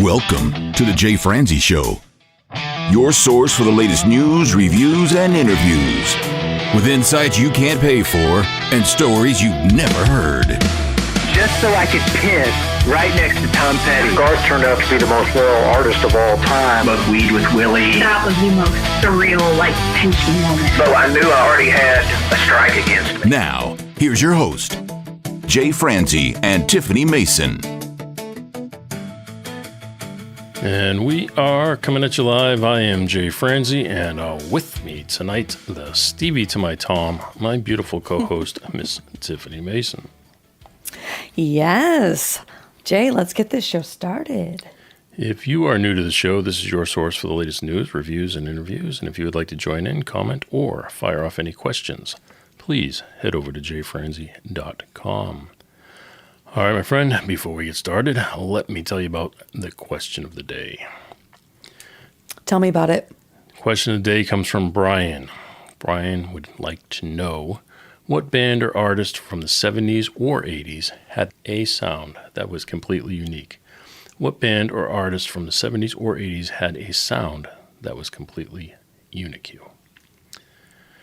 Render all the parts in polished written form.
Welcome to the Jay Franzi Show, your source for the latest news, reviews, and interviews, with insights you can't pay for and stories you've never heard. Just so I could piss right next to Tom Petty. Garth turned out to be the most loyal artist of all time. Smoked weed with Willie. That was the most surreal, pinching moment. So I knew I already had a strike against me. Now, here's your host, Jay Franzi and Tiffany Mason. And we are coming at you live. I am Jay Franzi, and with me tonight, the Stevie to my Tom, my beautiful co-host, Miss Tiffany Mason. Yes. Jay, let's get this show started. If you are new to the show, this is your source for the latest news, reviews, and interviews. And if you would like to join in, comment, or fire off any questions, please head over to jfranzi.com. All right, my friend, before we get started, let me tell you about the question of the day. Tell me about it. Question of the day comes from Brian. Brian would like to know what band or artist from the 70s or 80s had a sound that was completely unique. What band or artist from the 70s or 80s had a sound that was completely unique?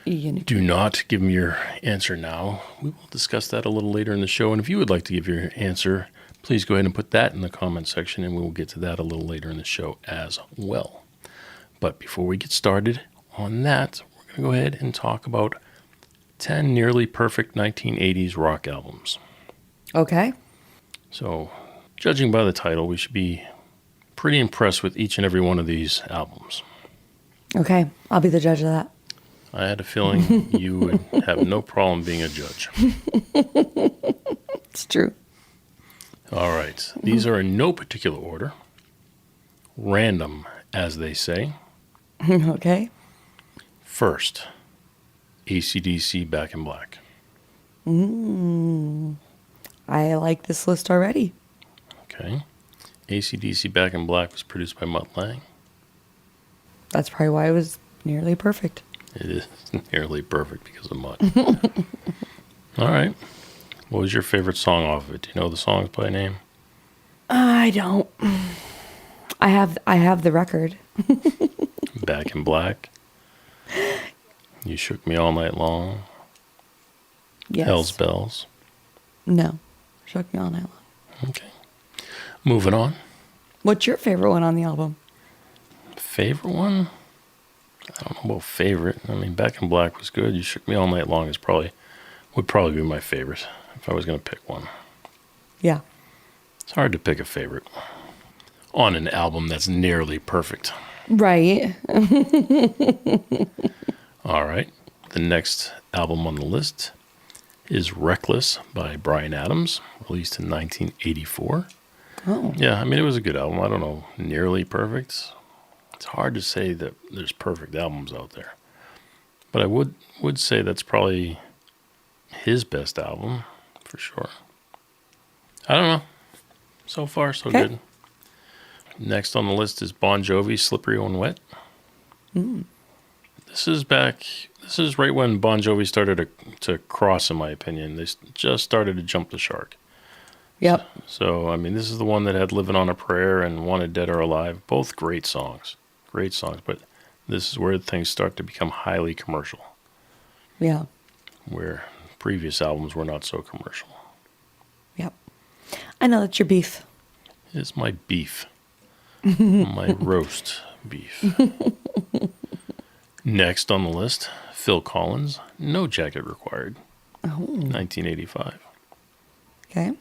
Do not give me your answer now. We will discuss that a little later in the show. And if you would like to give your answer, please go ahead and put that in the comment section, and we will get to that a little later in the show as well. But before we get started on that, we're going to go ahead and talk about 10 nearly perfect 1980s rock albums. Okay. So, judging by the title, we should be pretty impressed with each and every one of these albums. Okay. I'll be the judge of that. I had a feeling you would have no problem being a judge. It's true. All right. These are in no particular order. Random, as they say. Okay. First, AC/DC Back in Black. I like this list already. Okay. AC/DC Back in Black was produced by Mutt Lange. That's probably why it was nearly perfect. It is nearly perfect because of Mutt. All right. What was your favorite song off of it? Do you know the songs by name? I don't. I have the record. Back in Black. You Shook Me All Night Long. Yes. Hell's Bells. No. Shook Me All Night Long. Okay. Moving on. What's your favorite one on the album? Favorite one? I don't know about favorite. I mean, Back in Black was good. You Shook Me All Night Long would probably be my favorite if I was going to pick one. Yeah. It's hard to pick a favorite on an album that's nearly perfect. Right. All right. The next album on the list is Reckless by Bryan Adams, released in 1984. Oh. Yeah, I mean, it was a good album. I don't know, nearly perfect. It's hard to say that there's perfect albums out there. But I would say that's probably his best album, for sure. I don't know. So far, so good. Next on the list is Bon Jovi, Slippery When Wet. This is right when Bon Jovi started to cross, in my opinion. They just started to jump the shark. Yep. So, I mean, this is the one that had Living on a Prayer and Wanted Dead or Alive. Both great songs. Great songs. But this is where things start to become highly commercial. Yeah. Where previous albums were not so commercial. Yep. I know that's your beef. It's my beef. My roast beef. Next on the list, Phil Collins, No Jacket Required. 1985. Okay.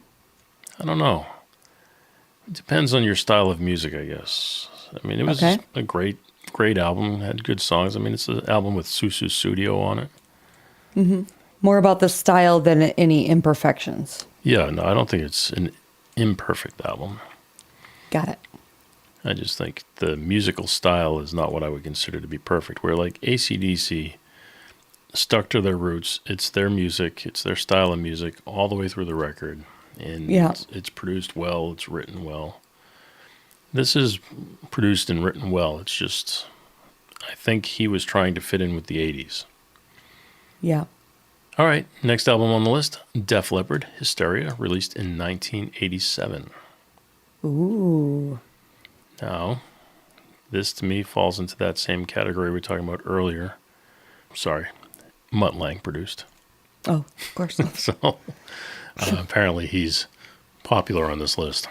I don't know. It depends on your style of music, I guess. I mean, it was a great album. It had good songs. I mean, it's an album with Susu Studio on it. Mm-hmm. More about the style than any imperfections. Yeah, no, I don't think it's an imperfect album. Got it. I just think the musical style is not what I would consider to be perfect. Where like AC/DC stuck to their roots. It's their music. It's their style of music all the way through the record. And it's produced well. It's written well. This is produced and written well. It's just, I think he was trying to fit in with the 80s. Yeah. All right, next album on the list, Def Leppard, Hysteria, released in 1987. Ooh. Now, this to me falls into that same category we were talking about earlier. Sorry, Mutt Lang produced. Oh, of course. So apparently he's popular on this list.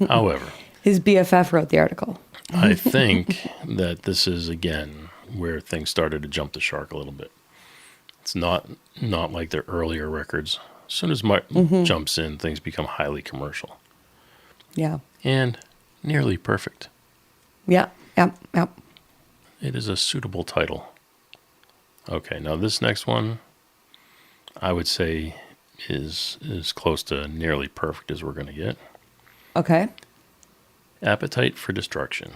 However, His BFF wrote the article. I think that this is, again, where things started to jump the shark a little bit. It's not like their earlier records. As soon as Mutt jumps in, things become highly commercial. Yeah. And nearly perfect. Yeah. Yep. Yep. It is a suitable title. Okay, now this next one, I would say, is as close to nearly perfect as we're going to get. Okay. Appetite for Destruction.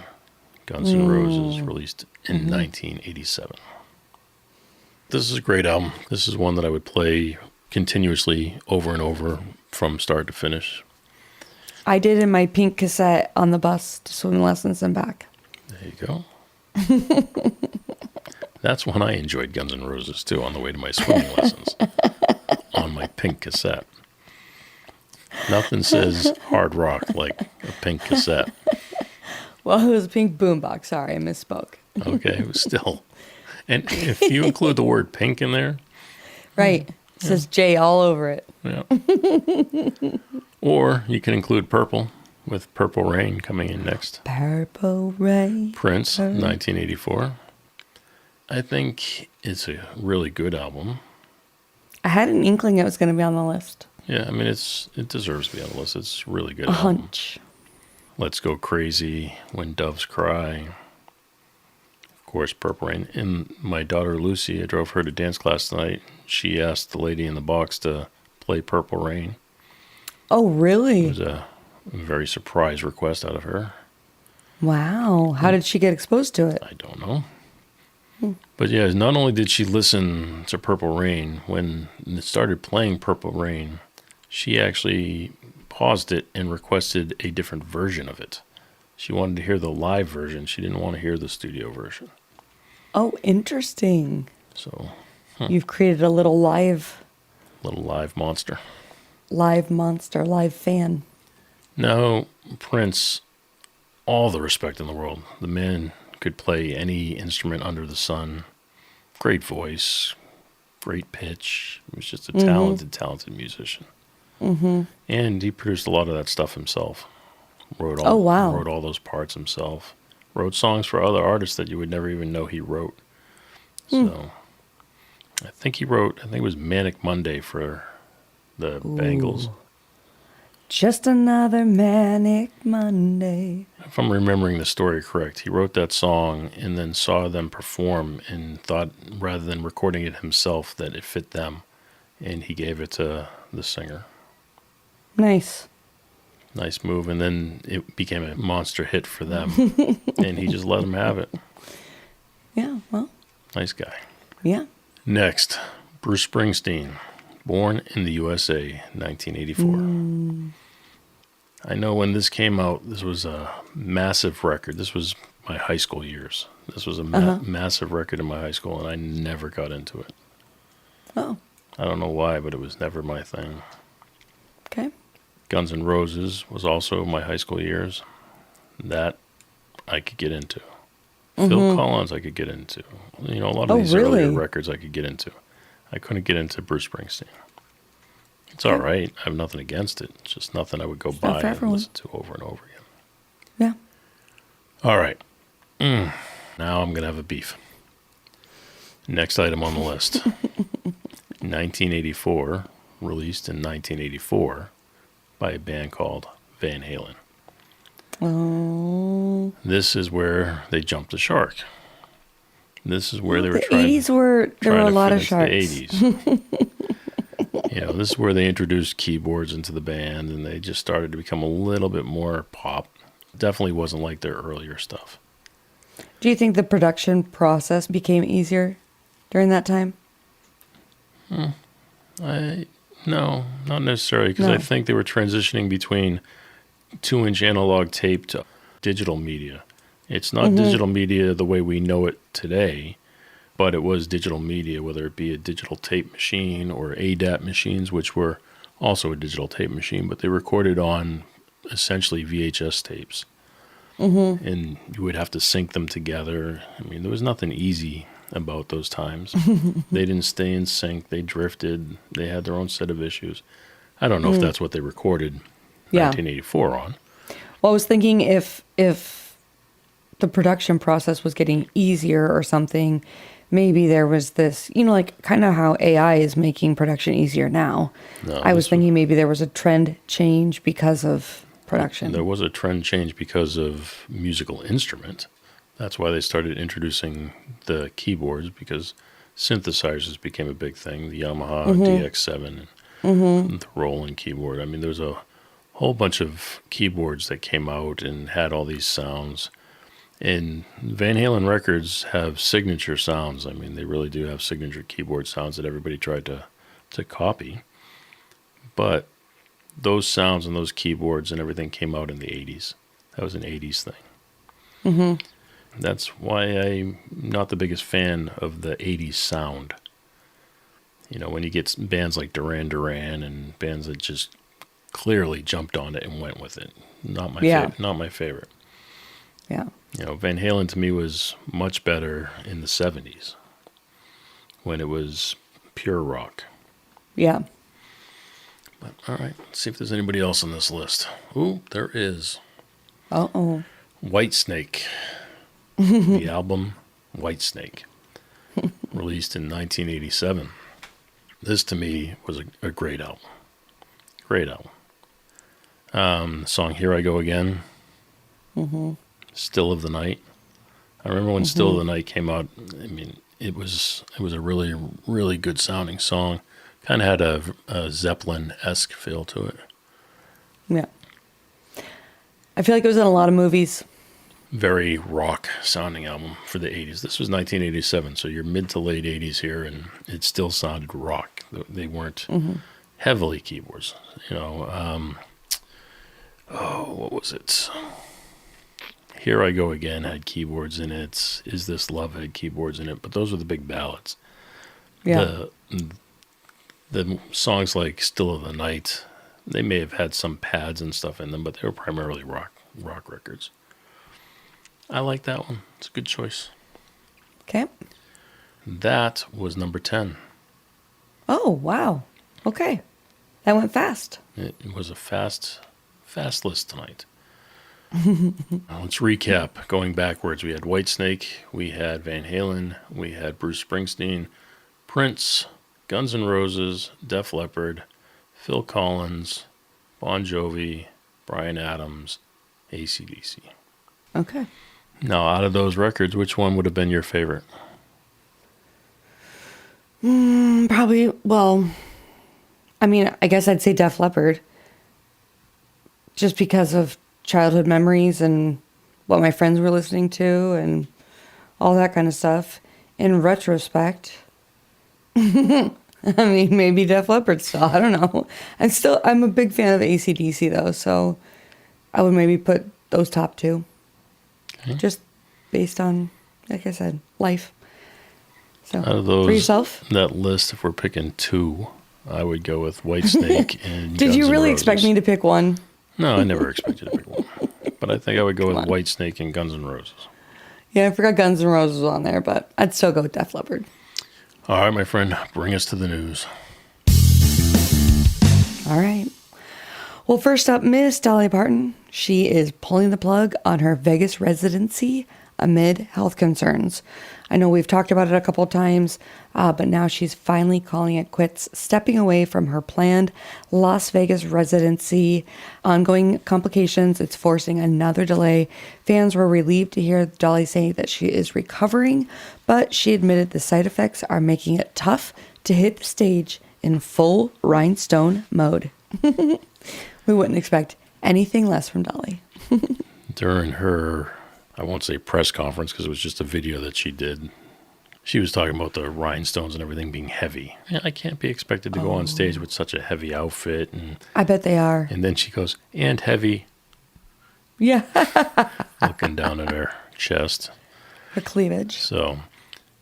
Guns N' Roses, released in 1987. This is a great album. This is one that I would play continuously over and over from start to finish. I did in my pink cassette on the bus to swimming lessons and back. There you go. That's when I enjoyed Guns N' Roses, too, on the way to my swimming lessons. On my pink cassette. Nothing says hard rock like a pink cassette. Well, it was a pink boombox. Sorry, I misspoke. Okay, it was still. And if you include the word pink in there. Right. It says J all over it. Yeah. Or you can include purple, with Purple Rain coming in next. Purple Rain. Prince, 1984. I think it's a really good album. I had an inkling it was going to be on the list. Yeah, I mean, it deserves to be on the list. It's a really good A album. hunch. Let's Go Crazy, When Doves Cry. Of course, Purple Rain. And my daughter Lucy, I drove her to dance class tonight. She asked the lady in the box to play Purple Rain. Oh, really? It was a very surprise request out of her. Wow. How did she get exposed to it? I don't know. But yeah, not only did she listen to Purple Rain, when it started playing Purple Rain, she actually paused it and requested a different version of it. She wanted to hear the live version. She didn't want to hear the studio version. Oh, interesting. So, You've created a little live monster. monster, live fan. No, Prince, all the respect in the world. The man could play any instrument under the sun. Great voice, great pitch. He was just a talented musician. Mm-hmm. And he produced a lot of that stuff himself. Wrote all those parts himself. Wrote songs for other artists that you would never even know he wrote. So I think it was Manic Monday for the Bangles. Just another manic Monday. If I'm remembering the story correct, he wrote that song and then saw them perform and thought, rather than recording it himself, that it fit them. And he gave it to the singer. Nice. Nice move. And then it became a monster hit for them. And he just let them have it. Yeah, well. Nice guy. Yeah. Next, Bruce Springsteen. Born in the USA, 1984. I know when this came out, this was a massive record. This was my high school years. This was a massive record in my high school, and I never got into it. Oh. I don't know why, but it was never my thing. Okay. Guns N' Roses was also my high school years. That I could get into. Phil Collins I could get into. You know, a lot of these earlier records I could get into. I couldn't get into Bruce Springsteen. It's all right. I have nothing against it. It's just nothing I would go buy and listen to over and over again. Yeah. All right. Now I'm going to have a beef. Next item on the list. 1984, released in 1984 by a band called Van Halen. Oh. This is where they jumped the shark. This is where they were the trying. 80s were there were a lot of sharks. The 80s. You know, this is where they introduced keyboards into the band, and they just started to become a little bit more pop. Definitely wasn't like their earlier stuff. Do you think the production process became easier during that time? No, not necessarily, because I think they were transitioning between 2-inch analog tape to digital media. It's not digital media the way we know it today, but it was digital media, whether it be a digital tape machine or ADAT machines, which were also a digital tape machine, but they recorded on essentially VHS tapes. and you would have to sync them together. I mean, there was nothing easy about those times. They didn't stay in sync. They drifted. They had their own set of issues. I don't know if that's what they recorded 1984 on. Well, I was thinking if the production process was getting easier or something, maybe there was this, like kind of how AI is making production easier now. No, I was thinking maybe there was a trend change because of production. There was a trend change because of musical instrument. That's why they started introducing the keyboards, because synthesizers became a big thing. The Yamaha DX7 and the Roland keyboard. I mean, there's a whole bunch of keyboards that came out and had all these sounds. And Van Halen records have signature sounds. I mean, they really do have signature keyboard sounds that everybody tried to copy. But those sounds and those keyboards and everything came out in the 80s. That was an 80s thing. That's why I'm not the biggest fan of the 80s sound. When you get bands like Duran Duran and bands that just clearly jumped on it and went with it. Not my favorite. Yeah. Van Halen to me was much better in the 70s when it was pure rock. Yeah. But all right, let's see if there's anybody else on this list. Ooh, there is. Uh-oh. Whitesnake. The album Whitesnake, released in 1987. This to me was a great album. Great album. The song Here I Go Again. Still of the Night. I remember when Still of the Night came out. I mean, it was a really, really good sounding song. Kind of had a Zeppelin-esque feel to it. Yeah. I feel like it was in a lot of movies. Very rock sounding album for the 80s. This was 1987, so you're mid to late 80s here, and it still sounded rock. They weren't heavily keyboards. What was it? Here I Go Again had keyboards in it. Is This Love had keyboards in it, but those were the big ballads. Yeah. The songs like Still of the Night, they may have had some pads and stuff in them, but they were primarily rock records. I like that one. It's a good choice. Okay. That was number 10. Oh, wow. Okay. That went fast. It was a fast list tonight. Now let's recap. Going backwards, we had Whitesnake, we had Van Halen, we had Bruce Springsteen, Prince, Guns N' Roses, Def Leppard, Phil Collins, Bon Jovi, Bryan Adams, AC/DC. Okay. Now, out of those records, which one would have been your favorite? Probably, well, I mean, I guess I'd say Def Leppard. Just because of childhood memories and what my friends were listening to and all that kind of stuff. In retrospect, I mean, maybe Def Leppard still, I don't know. I'm a big fan of AC/DC though, so I would maybe put those top two. Okay. Just based on, like I said, life. So, out of those, for yourself? That list, if we're picking two, I would go with Whitesnake and Did Guns you N' really Roses. expect me to pick one? No, I never expected to pick one. But I think I would go with Whitesnake and Guns N' Roses. Yeah, I forgot Guns N' Roses was on there, but I'd still go with Def Leppard. All right, my friend, bring us to the news. All right. Well, first up, Miss Dolly Parton. She is pulling the plug on her Vegas residency amid health concerns. I know we've talked about it a couple of times, but now she's finally calling it quits, stepping away from her planned Las Vegas residency. Ongoing complications, it's forcing another delay. Fans were relieved to hear Dolly say that she is recovering, but she admitted the side effects are making it tough to hit the stage in full rhinestone mode. We wouldn't expect anything less from Dolly. During her, I won't say press conference because it was just a video that she did, she was talking about the rhinestones and everything being heavy. Yeah, I can't be expected to go on stage with such a heavy outfit. And I bet they are. And then she goes, and heavy. Yeah. Looking down at her chest. Her cleavage. So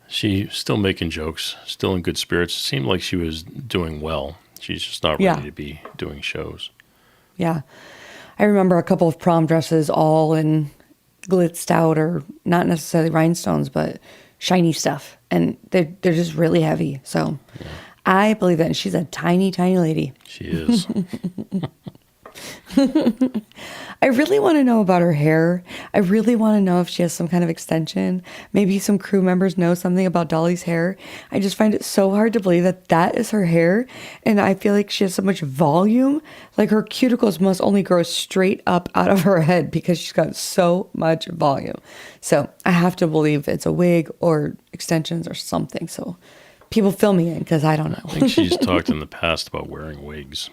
she's still making jokes, still in good spirits. It seemed like she was doing well. She's just not ready to be doing shows. Yeah. I remember a couple of prom dresses all in glitzed out or not necessarily rhinestones, but shiny stuff. And they're just really heavy. So I believe that. And she's a tiny, tiny lady. She is. I really want to know about her hair. I really want to know if she has some kind of extension. Maybe some crew members know something about Dolly's hair. I just find it so hard to believe that that is her hair. And I feel like she has so much volume. Like her cuticles must only grow straight up out of her head because she's got so much volume. So I have to believe it's a wig or extensions or something. So people fill me in because I don't know. I think she's talked in the past about wearing wigs.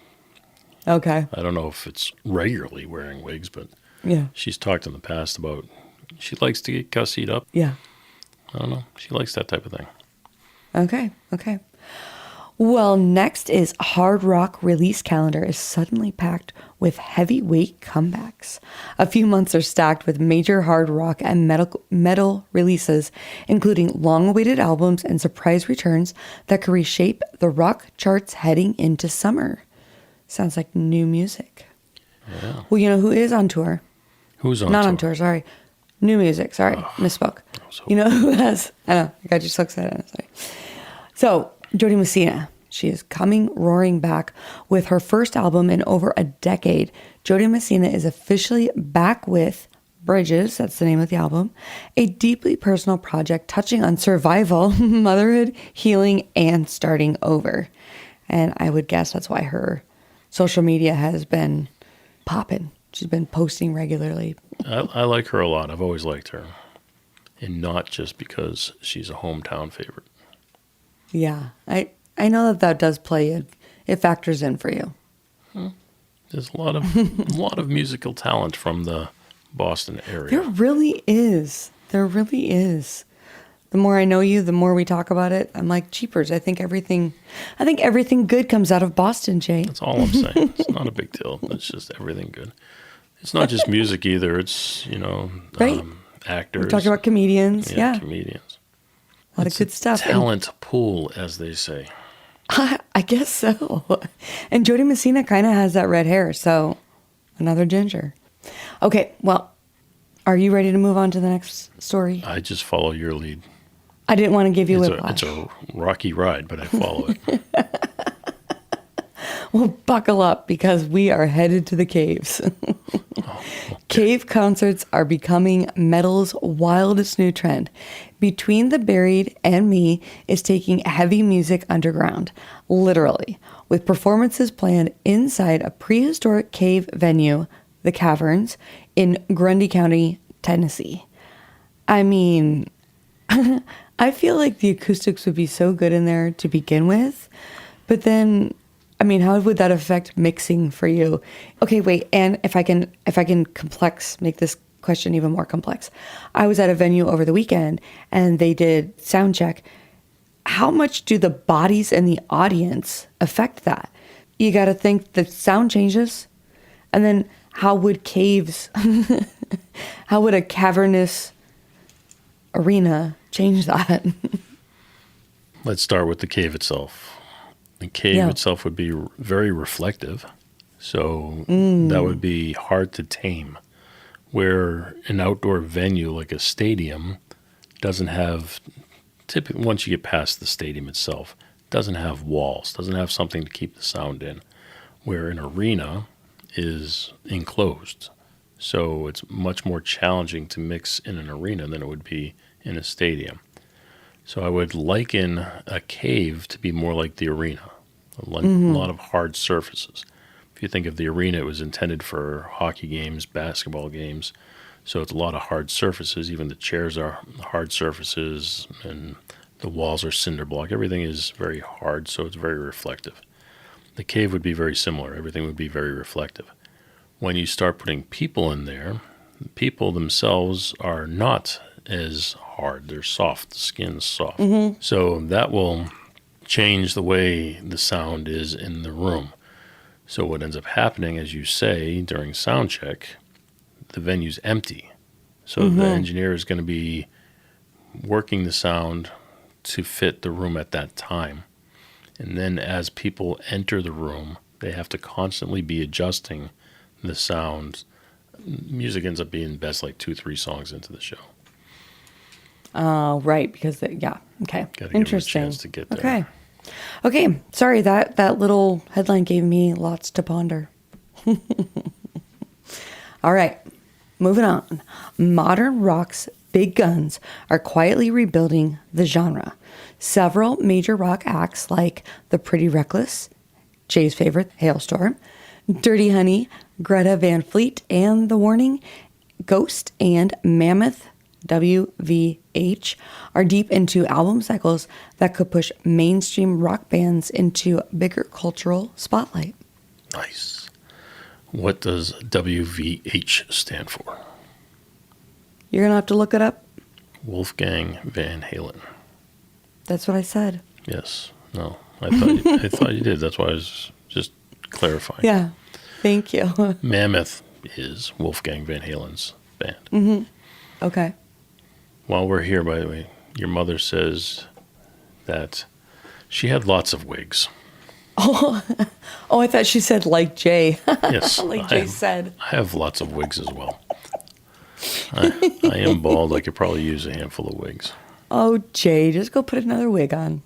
Okay. I don't know if it's regularly wearing wigs, but Yeah. she's talked in the past about she likes to get gussied up. Yeah. I don't know. She likes that type of thing. Okay. Okay. Well, next is Hard Rock release calendar is suddenly packed with heavyweight comebacks. A few months are stacked with major hard rock and metal releases, including long-awaited albums and surprise returns that could reshape the rock charts heading into summer. Sounds like new music. Yeah. Well, you know who is on tour? Who's on Not tour? on tour, sorry. New music, sorry. Misspoke. You know who has? I know, I got you so excited. I'm sorry. So, Jody Messina. She is coming roaring back with her first album in over a decade. Jody Messina is officially back with Bridges, that's the name of the album, a deeply personal project touching on survival, motherhood, healing, and starting over. And I would guess that's why her social media has been popping. She's been posting regularly. I like her a lot. I've always liked her. And not just because she's a hometown favorite. Yeah, I know that does play. It factors in for you. There's a lot of musical talent from the Boston area. There really is. There really is. The more I know you, the more we talk about it. I'm like, cheapers. I think everything good comes out of Boston, Jay. That's all I'm saying. It's not a big deal. It's just everything good. It's not just music either. It's, Right. Actors. We're talking about comedians. Yeah. Comedians. A lot of good stuff. Talent pool, as they say. I guess so. And Jody Messina kind of has that red hair, so another ginger. Okay, well, are you ready to move on to the next story? I just follow your lead. I didn't want to give you whiplash. It's a rocky ride, but I follow it. Well, buckle up because we are headed to the caves. Cave concerts are becoming metal's wildest new trend. Between the Buried and Me is taking heavy music underground, literally, with performances planned inside a prehistoric cave venue, the Caverns, in Grundy County, Tennessee. I mean, I feel like the acoustics would be so good in there to begin with, but then, I mean, how would that affect mixing for you? Okay, wait, and if I can make this question even more complex. I was at a venue over the weekend and they did soundcheck. How much do the bodies in the audience affect that? You got to think the sound changes, and then how would caves, how would a cavernous arena change that? Let's start with the cave itself. The cave itself would be very reflective, so that would be hard to tame. Where an outdoor venue like a stadium doesn't have, typically once you get past the stadium itself, doesn't have walls, doesn't have something to keep the sound in. Where an arena is enclosed, so it's much more challenging to mix in an arena than it would be in a stadium. So I would liken a cave to be more like the arena, a lot of hard surfaces. If you think of the arena, it was intended for hockey games, basketball games, so it's a lot of hard surfaces. Even the chairs are hard surfaces, and the walls are cinder block. Everything is very hard, so it's very reflective. The cave would be very similar. Everything would be very reflective. When you start putting people in there, people themselves are not as hard. They're soft. The skin's soft. So that will change the way the sound is in the room. So what ends up happening, as you say, during sound check, the venue's empty. So the engineer is going to be working the sound to fit the room at that time. And then as people enter the room, they have to constantly be adjusting the sound Music ends up being best like 2-3 songs into the show. Right, because yeah, okay, Gotta give 'em a interesting. chance to get there. Okay. Sorry, that little headline gave me lots to ponder. All right, moving on. Modern rock's big guns are quietly rebuilding the genre. Several major rock acts like The Pretty Reckless, Jay's favorite, Hailstorm, Dirty Honey, Greta Van Fleet, and The Warning, Ghost, and Mammoth, WVH, are deep into album cycles that could push mainstream rock bands into bigger cultural spotlight. Nice. What does WVH stand for? You're going to have to look it up. Wolfgang Van Halen. That's what I said. Yes. No. I thought you did. That's why I was just clarifying. Yeah. Thank you. Mammoth is Wolfgang Van Halen's band. Okay. While we're here, by the way, your mother says that she had lots of wigs. Oh, I thought she said like Jay. Yes. Like Jay said. I have lots of wigs as well. I am bald. I could probably use a handful of wigs. Oh, Jay, just go put another wig on.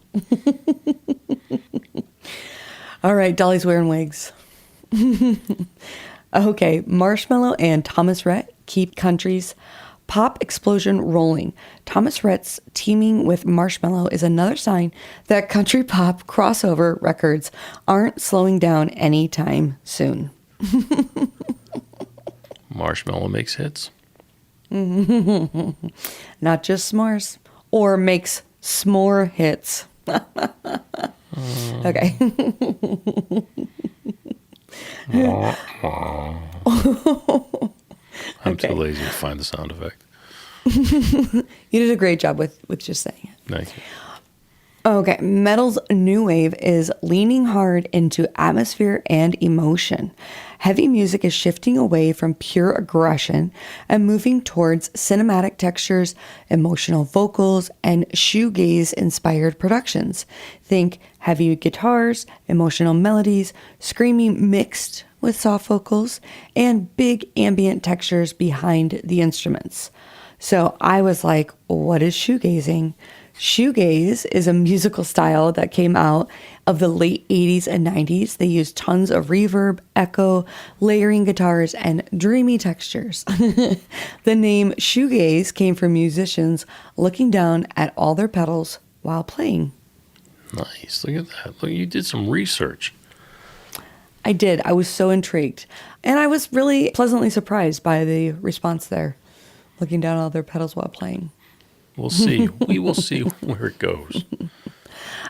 All right, Dolly's wearing wigs. Okay, Marshmello and Thomas Rhett keep country's pop explosion rolling. Thomas Rhett's teaming with Marshmello is another sign that country pop crossover records aren't slowing down anytime soon. Marshmello makes hits. Not just s'mores. Or makes s'more hits. Okay. I'm too lazy to find the sound effect. You did a great job with just saying it. Thank you. Okay, metal's new wave is leaning hard into atmosphere and emotion. Heavy music is shifting away from pure aggression and moving towards cinematic textures, emotional vocals, and shoegaze-inspired productions. Think heavy guitars, emotional melodies, screaming mixed with soft vocals, and big ambient textures behind the instruments. So I was like, what is shoegazing? Shoegaze is a musical style that came out of the late 80s and 90s. They used tons of reverb, echo, layering guitars, and dreamy textures. The name shoegaze came from musicians looking down at all their pedals while playing. Nice. Look at that. Look, you did some research. I did. I was so intrigued. And I was really pleasantly surprised by the response there, looking down at all their pedals while playing. We'll see. We will see where it goes.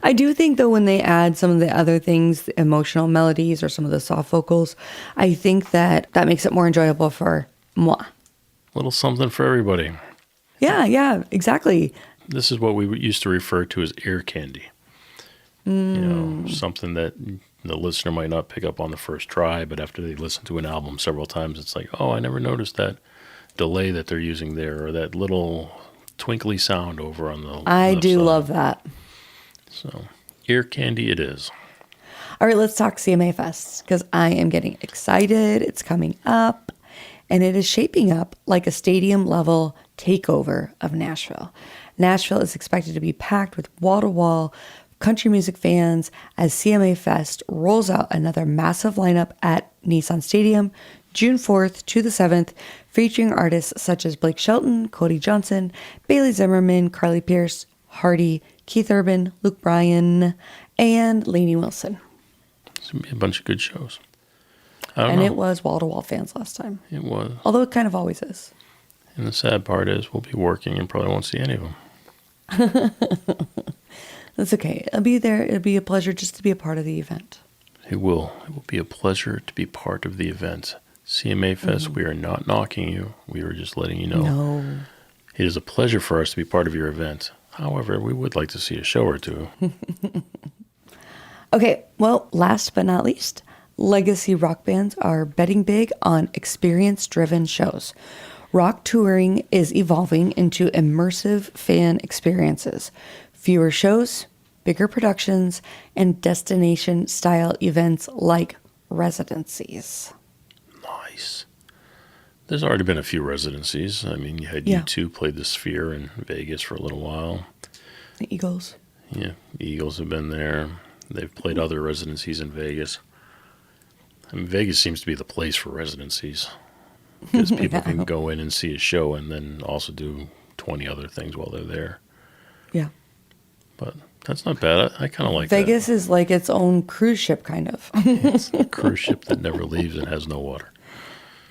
I do think, though, when they add some of the other things, the emotional melodies or some of the soft vocals, I think that makes it more enjoyable for moi. Little something for everybody. Yeah, exactly. This is what we used to refer to as ear candy. You know, something that the listener might not pick up on the first try, but after they listen to an album several times, it's like, oh, I never noticed that delay that they're using there, or that little twinkly sound over on the I left do side. love that. So, ear candy it is. All right, let's talk CMA Fest, because I am getting excited. It's coming up, and it is shaping up like a stadium-level takeover of Nashville. Nashville is expected to be packed with wall-to-wall country music fans as CMA Fest rolls out another massive lineup at Nissan Stadium, June 4th to the 7th, featuring artists such as Blake Shelton, Cody Johnson, Bailey Zimmerman, Carly Pearce, Hardy, Keith Urban, Luke Bryan, and Lainey Wilson. It's going to be a bunch of good shows. I don't And know. it was wall-to-wall fans last time. It was. Although it kind of always is. And the sad part is we'll be working and probably won't see any of them. That's okay. I'll be there. It'll be a pleasure just to be a part of the event. It will. It will be a pleasure to be part of the event. CMA Fest, we are not knocking you. We are just letting you know. No. It is a pleasure for us to be part of your event. However, we would like to see a show or two. Okay, well, last but not least, legacy rock bands are betting big on experience-driven shows. Rock touring is evolving into immersive fan experiences. Fewer shows, bigger productions, and destination-style events like residencies. Nice. There's already been a few residencies. I mean, you had U2 played the Sphere in Vegas for a little while. The Eagles. Yeah, the Eagles have been there. They've played other residencies in Vegas. I mean, Vegas seems to be the place for residencies because people can go in and see a show and then also do 20 other things while they're there. Yeah. But that's not bad. I kind of like Vegas that. is like its own cruise ship, kind of. It's a cruise ship that never leaves and has no water.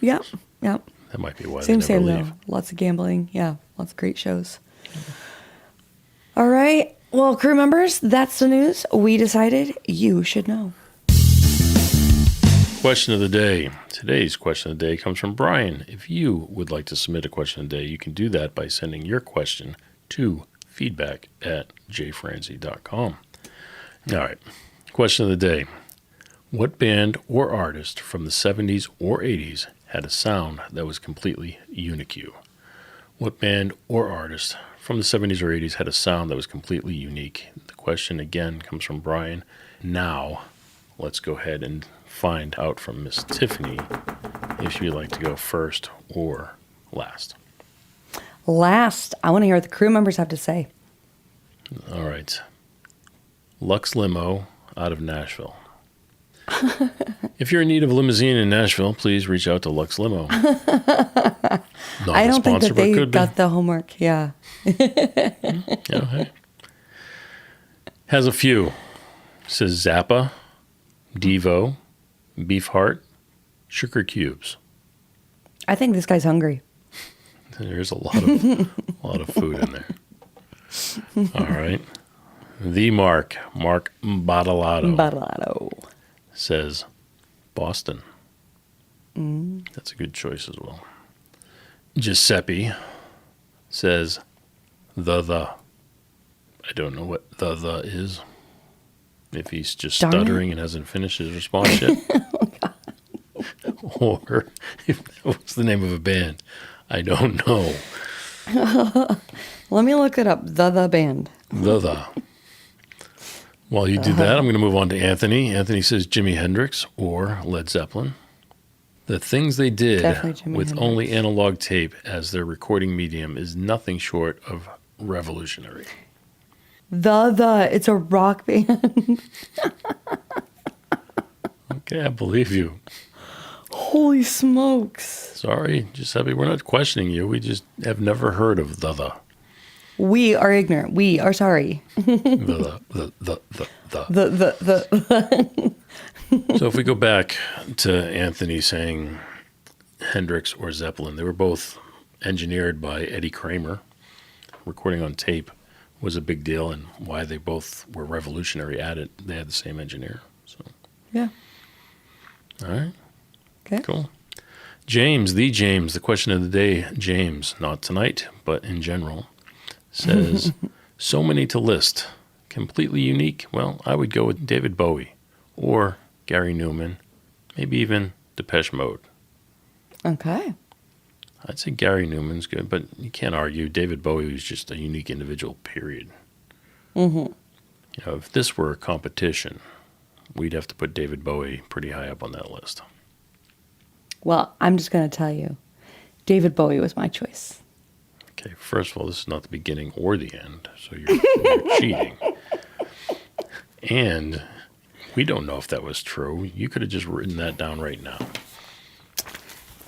Yep. Yep. That might be why Same, they never same, leave. though. Lots of gambling. Yeah. Lots of great shows. All right. Well, crew members, that's the news we decided you should know. Question of the day. Today's question of the day comes from Brian. If you would like to submit a question of the day, you can do that by sending your question to feedback@jfranzi.com. All right. Question of the day. What band or artist from the 70s or 80s had a sound that was completely unique? What band or artist from the 70s or 80s had a sound that was completely unique? The question again comes from Brian. Now, let's go ahead and find out from Miss Tiffany if she'd like to go first or last. Last, I want to hear what the crew members have to say. All right. Lux Limo out of Nashville. If you're in need of a limousine in Nashville, please reach out to Lux Limo. I don't think that they got the homework. Yeah. Yeah, hey. Has a few. Says Zappa, Devo, Beef Heart, Sugar Cubes. I think this guy's hungry. There's a lot of food in there. All right. The Mark Bottolato, says Boston. That's a good choice as well. Giuseppe says the. I don't know what the is. If he's just stuttering and hasn't finished his response yet. Or if that was the name of a band. I don't know. Let me look it up. The band. The. While you do that, I'm going to move on to Anthony. Anthony says Jimi Hendrix or Led Zeppelin. The things they did with only analog tape as their recording medium is nothing short of revolutionary. It's a rock band. Okay, I believe you. Holy smokes. Sorry, Giuseppe, we're not questioning you. We just have never heard of the. We are ignorant. We are sorry. The. So if we go back to Anthony saying Hendrix or Zeppelin, they were both engineered by Eddie Kramer. Recording on tape was a big deal, and why they both were revolutionary at it. They had the same engineer. So Yeah. all right. Okay. Cool. James, the question of the day, James, not tonight, but in general, says, so many to list. Completely unique? Well, I would go with David Bowie or Gary Newman, maybe even Depeche Mode. Okay. I'd say Gary Newman's good, but you can't argue. David Bowie was just a unique individual, period. Mm-hmm. You know, if this were a competition, we'd have to put David Bowie pretty high up on that list. Well, I'm just going to tell you, David Bowie was my choice. Okay, first of all, this is not the beginning or the end, so you're cheating. And we don't know if that was true. You could have just written that down right now.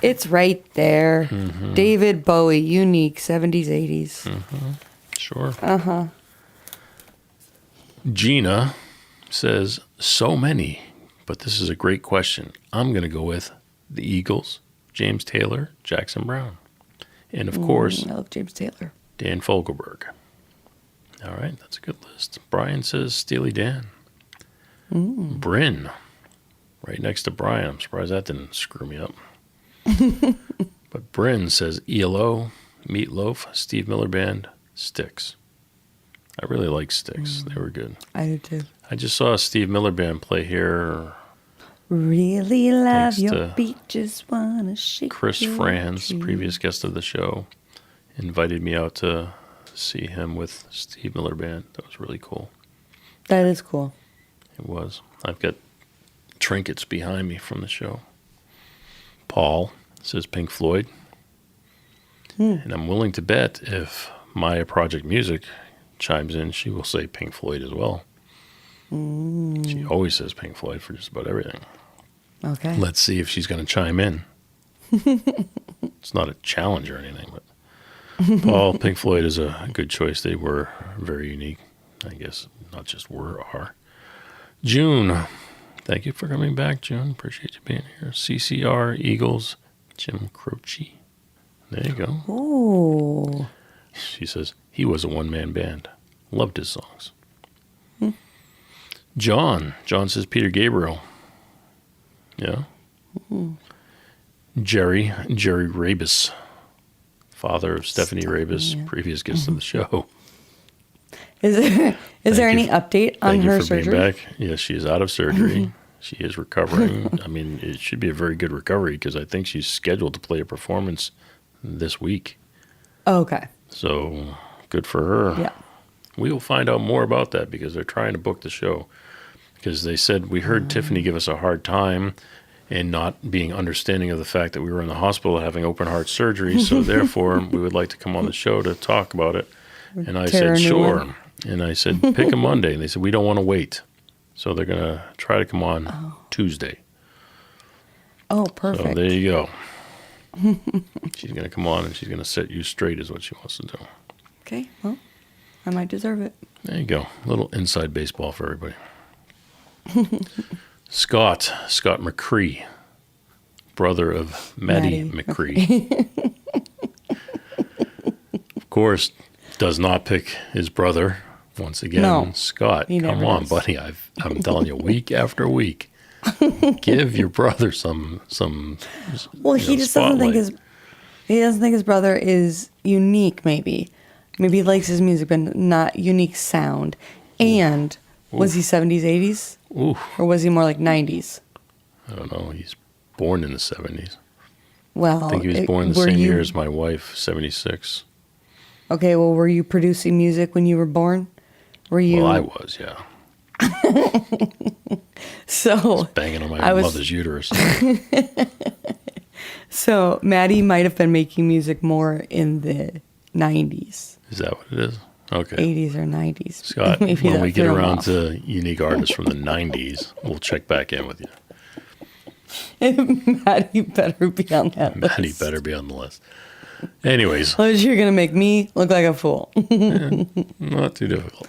It's right there. Mm-hmm. David Bowie, unique, 70s, 80s. Mm-hmm. Sure. Uh-huh. Gina says, so many, but this is a great question. I'm going to go with the Eagles, James Taylor, Jackson Browne. And, of course, I love James Taylor. Dan Fogelberg. All right, that's a good list. Brian says Steely Dan. Bryn, right next to Brian. I'm surprised that didn't screw me up. But Bryn says ELO, Meatloaf, Steve Miller Band, Styx. I really like Styx. They were good. I do too. I just saw a Steve Miller Band play here. Really love Thanks your to beat, just wanna shake Chris your Franz, tree. previous guest of the show, invited me out to see him with Steve Miller Band. That was really cool. That is cool. It was. I've got trinkets behind me from the show. Paul says Pink Floyd. And I'm willing to bet if Maya Project Music chimes in, she will say Pink Floyd as well. She always says Pink Floyd for just about everything. Okay. Let's see if she's going to chime in. It's not a challenge or anything, but Paul, Pink Floyd is a good choice. They were very unique. I guess not just were, are. June. Thank you for coming back, June. Appreciate you being here. CCR, Eagles, Jim Croce. There you go. Ooh. She says, he was a one-man band. Loved his songs. John says Peter Gabriel. Yeah. Jerry Rabus, father of Stephanie Rabus, previous guest of the show. Is there any update on her surgery? Thank you for being back. Yes, she is out of surgery. She is recovering. I mean, it should be a very good recovery because I think she's scheduled to play a performance this week. Okay. So good for her. Yeah. We will find out more about that because they're trying to book the show. Because they said, we heard Tiffany give us a hard time and not being understanding of the fact that we were in the hospital having open heart surgery. So therefore, we would like to come on the show to talk about it. And I said, sure. And I said, pick a Monday. And they said, we don't want to wait. So they're going to try to come on Tuesday. Oh, perfect. So there you go. She's going to come on and she's going to set you straight is what she wants to do. Okay. Well, I might deserve it. There you go. A little inside baseball for everybody. Scott McCree, brother of Maddie McCree. Of course, does not pick his brother once again. No, Scott, come on, buddy. I'm telling you, week after week, give your brother some. Well, he just doesn't think his brother is unique. Maybe he likes his music, but not unique sound. And was he 70s, 80s? Ooh. Or was he more like 90s? I don't know. He's born in the 70s. Well, I think he was born the same year as my wife, 76. Okay, well, were you producing music when you were born? Were you? Well, I was, yeah. So banging on my mother's uterus. So Maddie might have been making music more in the 90s. Is that what it is? Okay. 80s or 90s. Scott, when we get around to unique artists from the 90s, we'll check back in with you. Maddie better be on that list. Maddie better be on the list. Anyways. Otherwise, you're going to make me look like a fool. Not too difficult.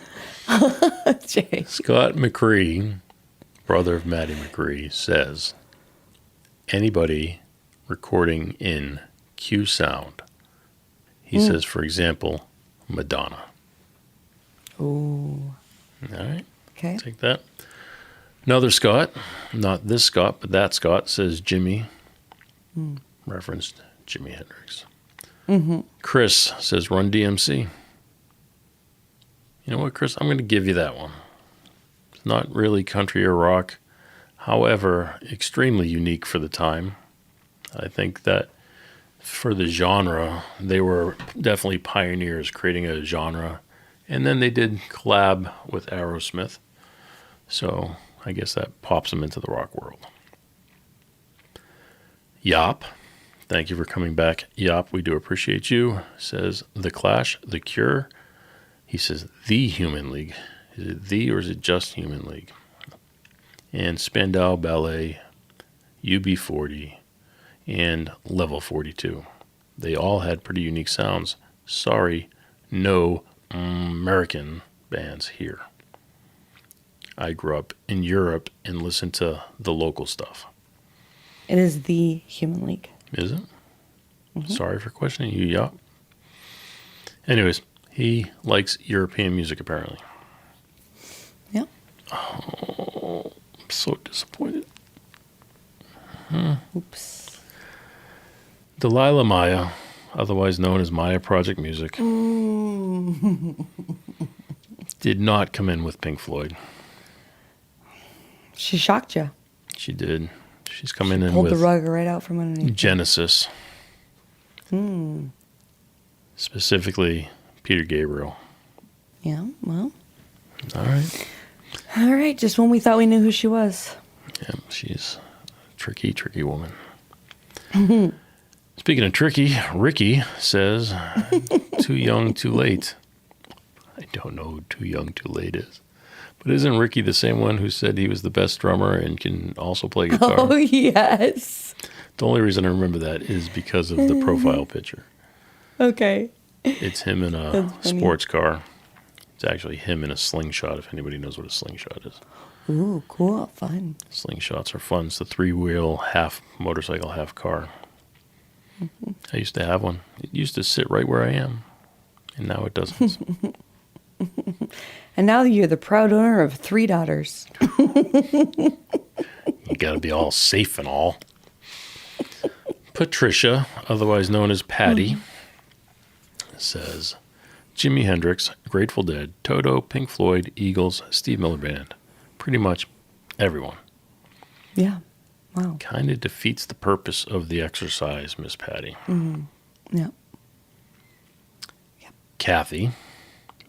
Jay. Scott McCree, brother of Maddie McCree, says, anybody recording in Q Sound, he says, for example, Madonna. Ooh. All right. Okay. Take that. Another Scott, not this Scott, but that Scott, says Jimmy. Referenced Jimi Hendrix. Chris says Run DMC. You know what, Chris? I'm going to give you that one. It's not really country or rock. However, extremely unique for the time. I think that for the genre, they were definitely pioneers creating a genre. And then they did collab with Aerosmith. So I guess that pops them into the rock world. Yop. Thank you for coming back. Yop, we do appreciate you. Says The Clash, The Cure. He says The Human League. Is it the or is it just Human League? And Spandau Ballet, UB40, and Level 42. They all had pretty unique sounds. Sorry, no American bands here. I grew up in Europe and listened to the local stuff. It is The Human League. Is it? Sorry for questioning you, Yop. Anyways, he likes European music apparently. Yeah. Oh, I'm so disappointed. Oops. Delilah Maya, otherwise known as Maya Project Music, did not come in with Pink Floyd. She shocked you. She did. She's coming in Pulled with the rug right out from underneath. Genesis. Specifically, Peter Gabriel. Yeah, well. All right. All right, just when we thought we knew who she was. Yeah, she's a tricky, tricky woman. Speaking of tricky, Ricky says, too young, too late. I don't know who too young, too late is. But isn't Ricky the same one who said he was the best drummer and can also play guitar? Oh, yes. The only reason I remember that is because of the profile picture. Okay. It's him in a sports car. It's actually him in a slingshot, if anybody knows what a slingshot is. Ooh, cool. Fun. Slingshots are fun. It's the 3-wheel, half motorcycle, half car. Mm-hmm. I used to have one. It used to sit right where I am, and now it doesn't. And now you're the proud owner of 3 daughters. You got to be all safe and all. Patricia, otherwise known as Patty, says, Jimi Hendrix, Grateful Dead, Toto, Pink Floyd, Eagles, Steve Miller Band. Pretty much everyone. Yeah. Wow. Kind of defeats the purpose of the exercise, Miss Patty. Mm-hmm. Yeah. Yep. Kathy,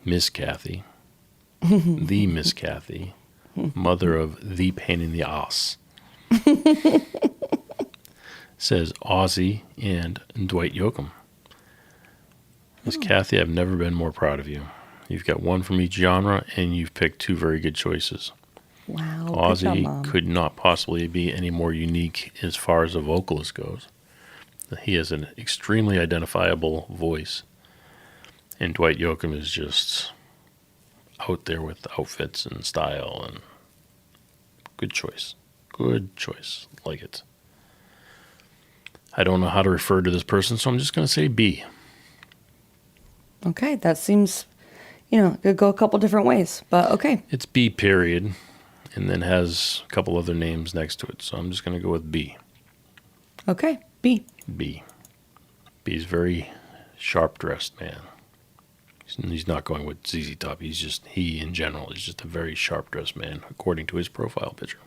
Miss Kathy, the Miss Kathy, mother of the pain in the ass, says Ozzy and Dwight Yoakam. Miss Kathy, I've never been more proud of you. You've got one from each genre, and you've picked 2 very good choices. Wow. Ozzy could not possibly be any more unique as far as a vocalist goes. He has an extremely identifiable voice. And Dwight Yoakam is just out there with outfits and style. And good choice. Good choice. Like it. I don't know how to refer to this person, so I'm just going to say B. Okay, that seems, could go a couple different ways, but okay. It's B period, and then has a couple other names next to it, so I'm just going to go with B. Okay, B. B. B's very sharp-dressed man. He's not going with ZZ Top. He in general is just a very sharp-dressed man, according to his profile picture.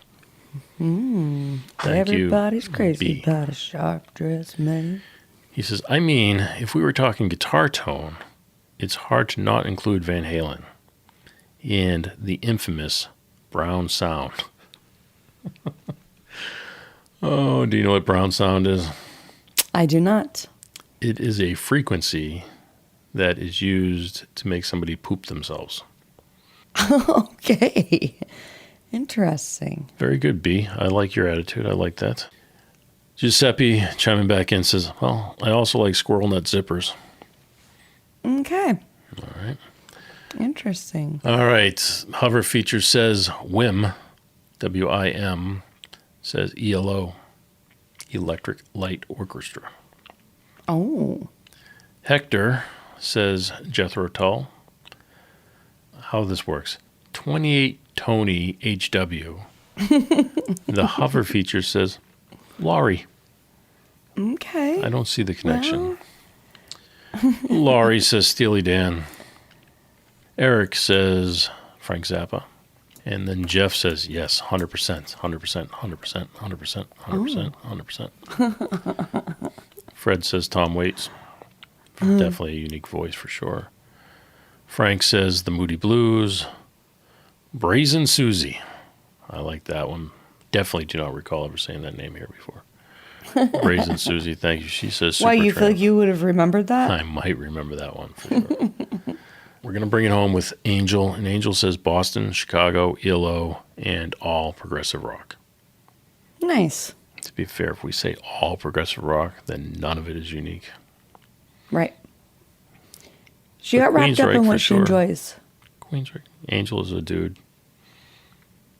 Everybody's crazy about a sharp-dressed man. He says, I mean, if we were talking guitar tone, it's hard to not include Van Halen and the infamous brown sound. Oh, do you know what brown sound is? I do not. It is a frequency that is used to make somebody poop themselves. Okay. Interesting. Very good, B. I like your attitude. I like that. Giuseppe chiming back in says, well, I also like squirrel nut zippers. Okay. All right. Interesting. All right. Hover feature says WIM, W-I-M, says ELO, Electric Light Orchestra. Oh. Hector says Jethro Tull. How this works. 28 Tony HW. The hover feature says Laurie. Okay. I don't see the connection. Well. Laurie says Steely Dan. Eric says Frank Zappa. And then Jeff says, yes, 100%, 100%, 100%, 100%, 100%, 100%. Fred says Tom Waits. Definitely a unique voice for sure. Frank says The Moody Blues. Brazen Susie. I like that one. Definitely do not recall ever saying that name here before. Brazen Susie, thank you. She says Supertramp. Why, you feel like you would have remembered that? I might remember that one for sure. We're going to bring it home with Angel. And Angel says Boston, Chicago, ELO, and all progressive rock. Nice. To be fair, if we say all progressive rock, then none of it is unique. Right. She got wrapped up in what she enjoys. Queensryche. Angel is a dude.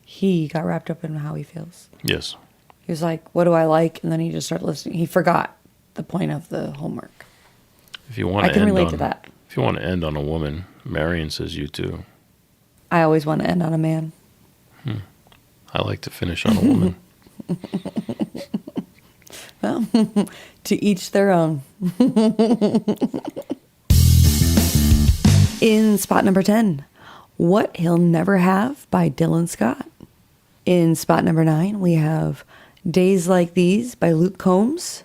He got wrapped up in how he feels. Yes. He was like, what do I like? And then he just started listening. He forgot the point of the homework. If you want I can relate to that. If you want to end on a woman, Marion says you too. I always want to end on a man. I like to finish on a woman. Well, to each their own. In spot number 10, What He'll Never Have by Dylan Scott. In spot number 9, we have Days Like These by Luke Combs.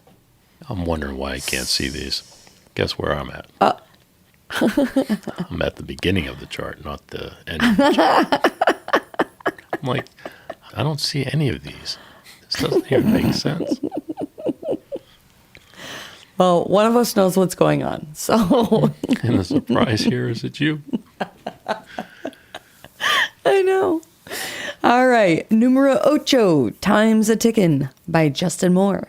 I'm wondering why I can't see these. Guess where I'm at? I'm at the beginning of the chart, not the end of the chart. I'm like, I don't see any of these. This doesn't even make sense. Well, one of us knows what's going on. So And the surprise here is it's you. I know. All right. Numero ocho, Time's a Tickin' by Justin Moore.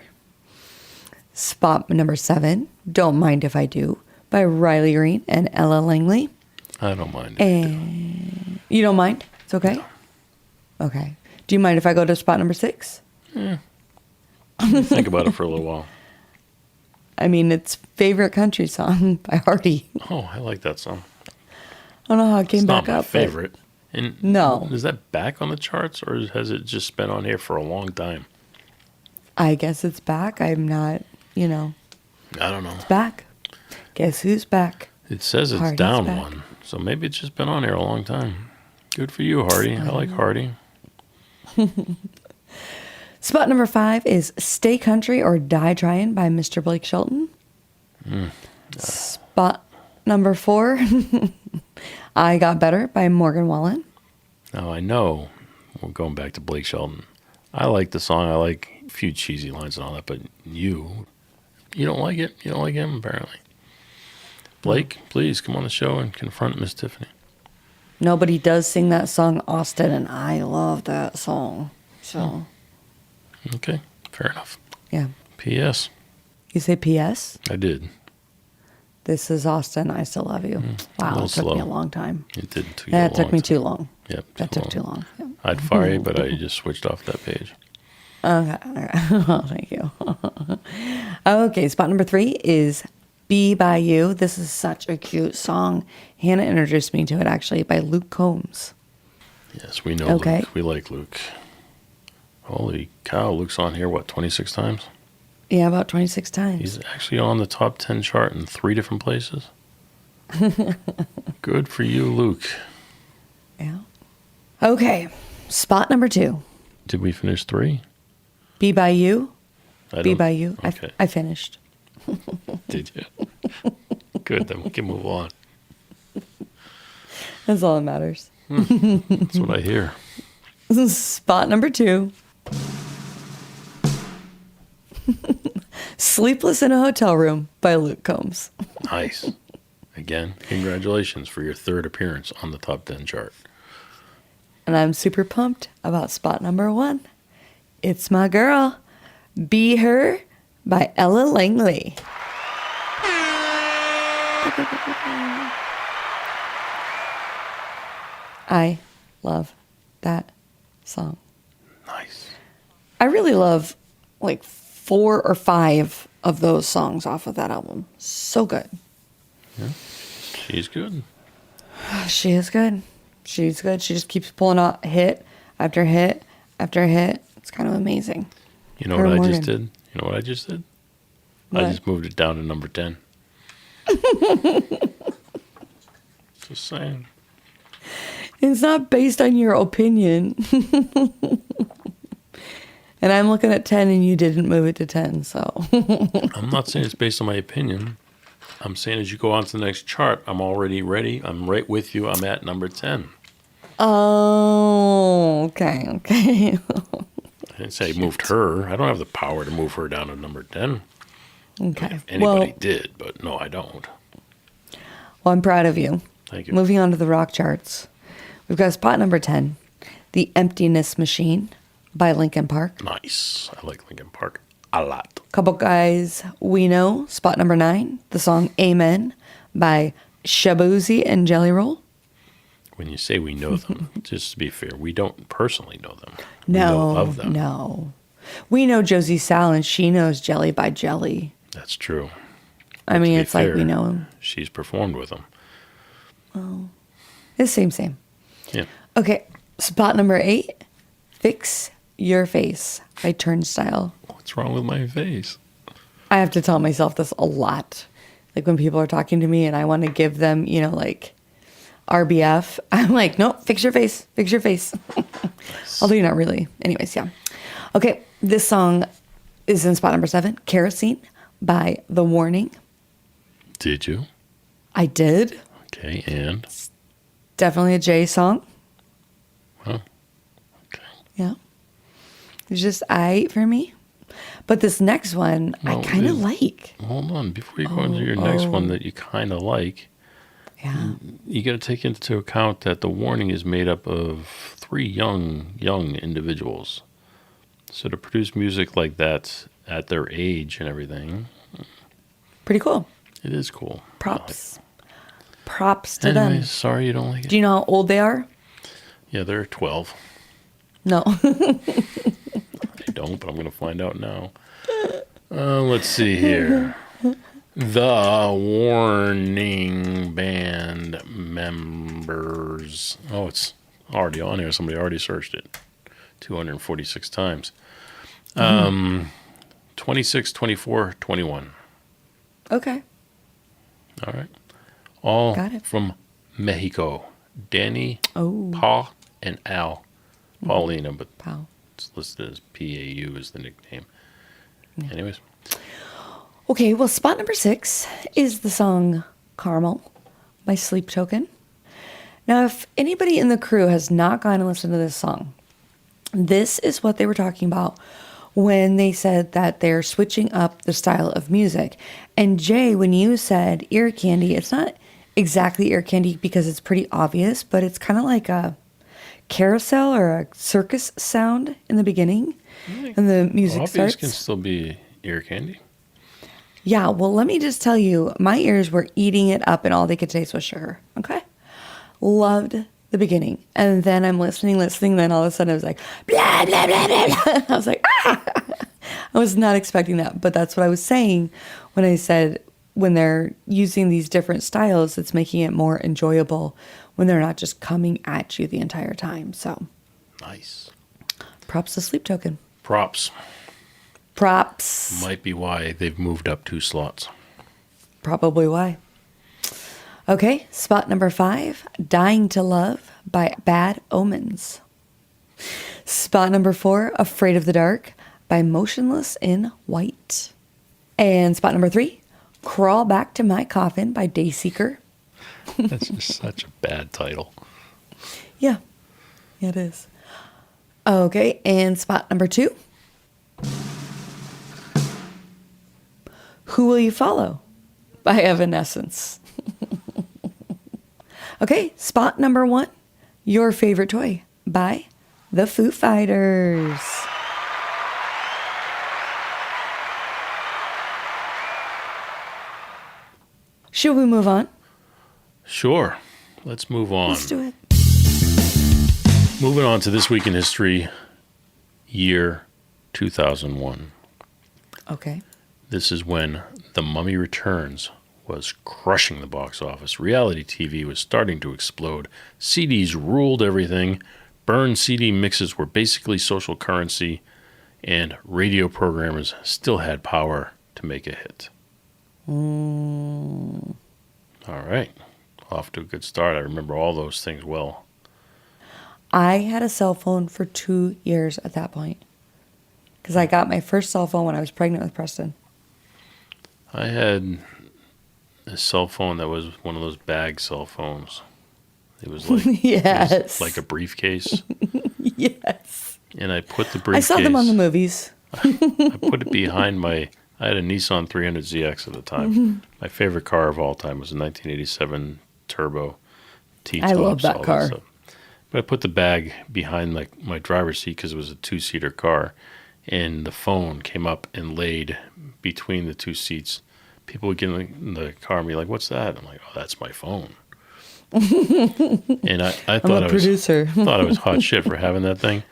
Spot number 7, Don't Mind If I Do by Riley Green and Ella Langley. I don't mind. And you don't mind? It's okay? No. Okay. Do you mind if I go to spot number 6? Think about it for a little while. I mean, it's favorite country song by Hardy. Oh, I like that song. I don't know how it came It's back not my up. favorite. And No. Is that back on the charts, or has it just been on here for a long time? I guess it's back. I'm not, I don't know. back. Guess who's back? It says it's Hardy's down back. one, so maybe it's just been on here a long time. Good for you, Hardy. I like Hardy. Spot number 5 is Stay Country or Die Tryin' by Mr. Blake Shelton. Spot number 4, I Got Better by Morgan Wallen. Now, I know, we're going back to Blake Shelton. I like the song. I like a few cheesy lines and all that, but you don't like it? You don't like him, apparently. Blake, please come on the show and confront Miss Tiffany. Nobody does sing that song, Austin, and I love that song. So, Okay, fair enough. yeah. P.S. You say P.S.? I did. This is Austin, I still love you. Wow, little it took me slow. a long time. It did take That a took long me time. too long. Yep. That took too long. Yeah. I'd fire you, but I just switched off that page. Okay, all right. Oh, thank you. Okay, spot number 3 is Be By You. This is such a cute song. Hannah introduced me to it, actually, by Luke Combs. Yes, we know Okay. Luke. We like Luke. Holy cow, Luke's on here, 26 times? Yeah, about 26 times. He's actually on the top 10 chart in 3 different places. Good for you, Luke. Yeah. Okay, spot number 2. Did we finish 3? Be By You. I Be don't- By You. Okay. I finished. Did you? Good, then we can move on. That's all that matters. That's what I hear. Spot number 2. Sleepless in a Hotel Room by Luke Combs. Nice. Again, congratulations for your 3rd appearance on the top 10 chart. And I'm super pumped about spot number 1. It's my girl, Be Her by Ella Langley. I love that song. Nice. I really love like 4 or 5 of those songs off of that album. So good. She's good. She is good. She's good. She just keeps pulling out hit after hit after hit. It's kind of amazing. You know Her what I Morgan. just did? You know what I just did? What? I just moved it down to number 10. Just saying. It's not based on your opinion. And I'm looking at 10 and you didn't move it to 10, so. I'm not saying it's based on my opinion. I'm saying as you go on to the next chart, I'm already ready. I'm right with you. I'm at number 10. Oh, okay. I didn't say I moved her. I don't have the power to move her down to number 10. Okay. If anybody Well, did, but no, I don't. I'm proud of you. Thank you. Moving on to the rock charts. We've got spot number 10, The Emptiness Machine by Linkin Park. Nice. I like Linkin Park a lot. Couple guys we know. Spot number 9, the song Amen by Shabuzi and Jelly Roll. When you say we know them, just to be fair, we don't personally know them. We No, know of them. no. We know Josie Sal and she knows Jelly by Jelly. That's true. I But to mean, be it's like fair, we know him. She's performed with them. It's same. Yeah. Okay, spot number 8, Fix Your Face by Turnstile. What's wrong with my face? I have to tell myself this a lot. Like when people are talking to me and I want to give them, like RBF, I'm like, no, fix your face. Although you're not really. Anyways, yeah. Okay, this song is in spot number 7, Kerosene by The Warning. Did you? I did. Okay, and? Definitely a Jay song. Huh. Okay. Yeah. It's just aight for me. But this next one, I kind of like. Hold on. Before you go into your next one that you kind of like, Yeah. you got to take into account that the warning is made up of 3 young individuals. So to produce music like that at their age and everything, Pretty cool. it is cool. Props. Props to Anyway, them. sorry you don't like it. Do you know how old they are? Yeah, they're 12. No. I don't, but I'm going to find out now. Let's see here. The Warning Band members. Oh, it's already on here. Somebody already searched it 246 times. 26, 24, 21. Okay. All right. All Got it. from Mexico. Danny, Oh, Pa, and Al. Paulina, but wow. it's listed as PAU as the nickname. Anyways. Okay, well, spot number 6 is the song Caramel by Sleep Token. Now, if anybody in the crew has not gone and listened to this song, this is what they were talking about when they said that they're switching up the style of music. And Jay, when you said ear candy, it's not exactly ear candy because it's pretty obvious, but it's kind of like a carousel or a circus sound in the beginning. And the music Obvious starts. can still be ear candy. Yeah, well, let me just tell you, my ears were eating it up and all they could taste was sugar. Okay? Loved the beginning. And then I'm listening, then all of a sudden I was like, blah, blah, blah, blah, blah. I was like, ah! I was not expecting that, but that's what I was saying when I said when they're using these different styles, it's making it more enjoyable when they're not just coming at you the entire time. So, Nice. props to Sleep Token. Props. Props. Might be why they've moved up 2 slots. Probably why. Okay, spot number 5, Dying to Love by Bad Omens. Spot number 4, Afraid of the Dark by Motionless in White. And spot number 3, Crawl Back to My Coffin by Dayseeker. That's just such a bad title. Yeah, it is. Okay, and spot number 2, Who Will You Follow by Evanescence. Okay, spot number 1, Your Favorite Toy by the Foo Fighters. Should we move on? Sure. Let's move on. Let's do it. Moving on to This Week in History, year 2001. Okay. This is when The Mummy Returns was crushing the box office. Reality TV was starting to explode. CDs ruled everything. Burned CD mixes were basically social currency. And radio programmers still had power to make a hit. All right. Off to a good start. I remember all those things well. I had a cell phone for 2 years at that point. Because I got my first cell phone when I was pregnant with Preston. I had a cell phone that was one of those bag cell phones. It was like, Yes. it was like a briefcase. Yes. And I put the I briefcase. saw them on the movies. I put it behind I had a Nissan 300ZX at the time. My favorite car of all time was a 1987 Turbo T-tops. I love that all car. stuff. But I put the bag behind my driver's seat because it was a 2-seater car. And the phone came up and laid between the 2 seats. People would get in the car and be like, "What's that?" I'm like, "Oh, that's my phone." And I I'm thought a producer. thought I was hot shit for having that thing.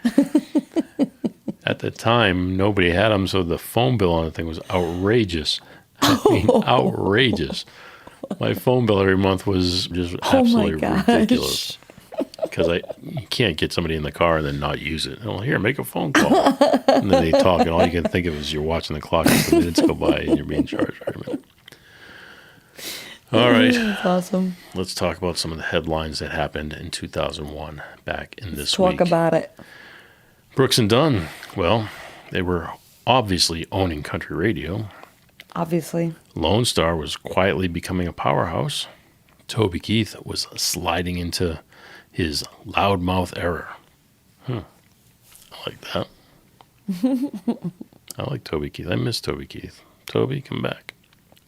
At the time, nobody had them, so the phone bill on the thing was outrageous. I mean, outrageous. My phone bill every month was just absolutely ridiculous. Because you can't get somebody in the car and then not use it. Well, here, make a phone call. And then they talk, and all you can think of is you're watching the clock as the minutes go by and you're being charged for a minute. All right. That's awesome. Let's talk about some of the headlines that happened in 2001 back in this week. Talk about it. Brooks and Dunn, well, they were obviously owning country radio. Obviously. Lone Star was quietly becoming a powerhouse. Toby Keith was sliding into his loudmouth era. I like that. I like Toby Keith. I miss Toby Keith. Toby, come back.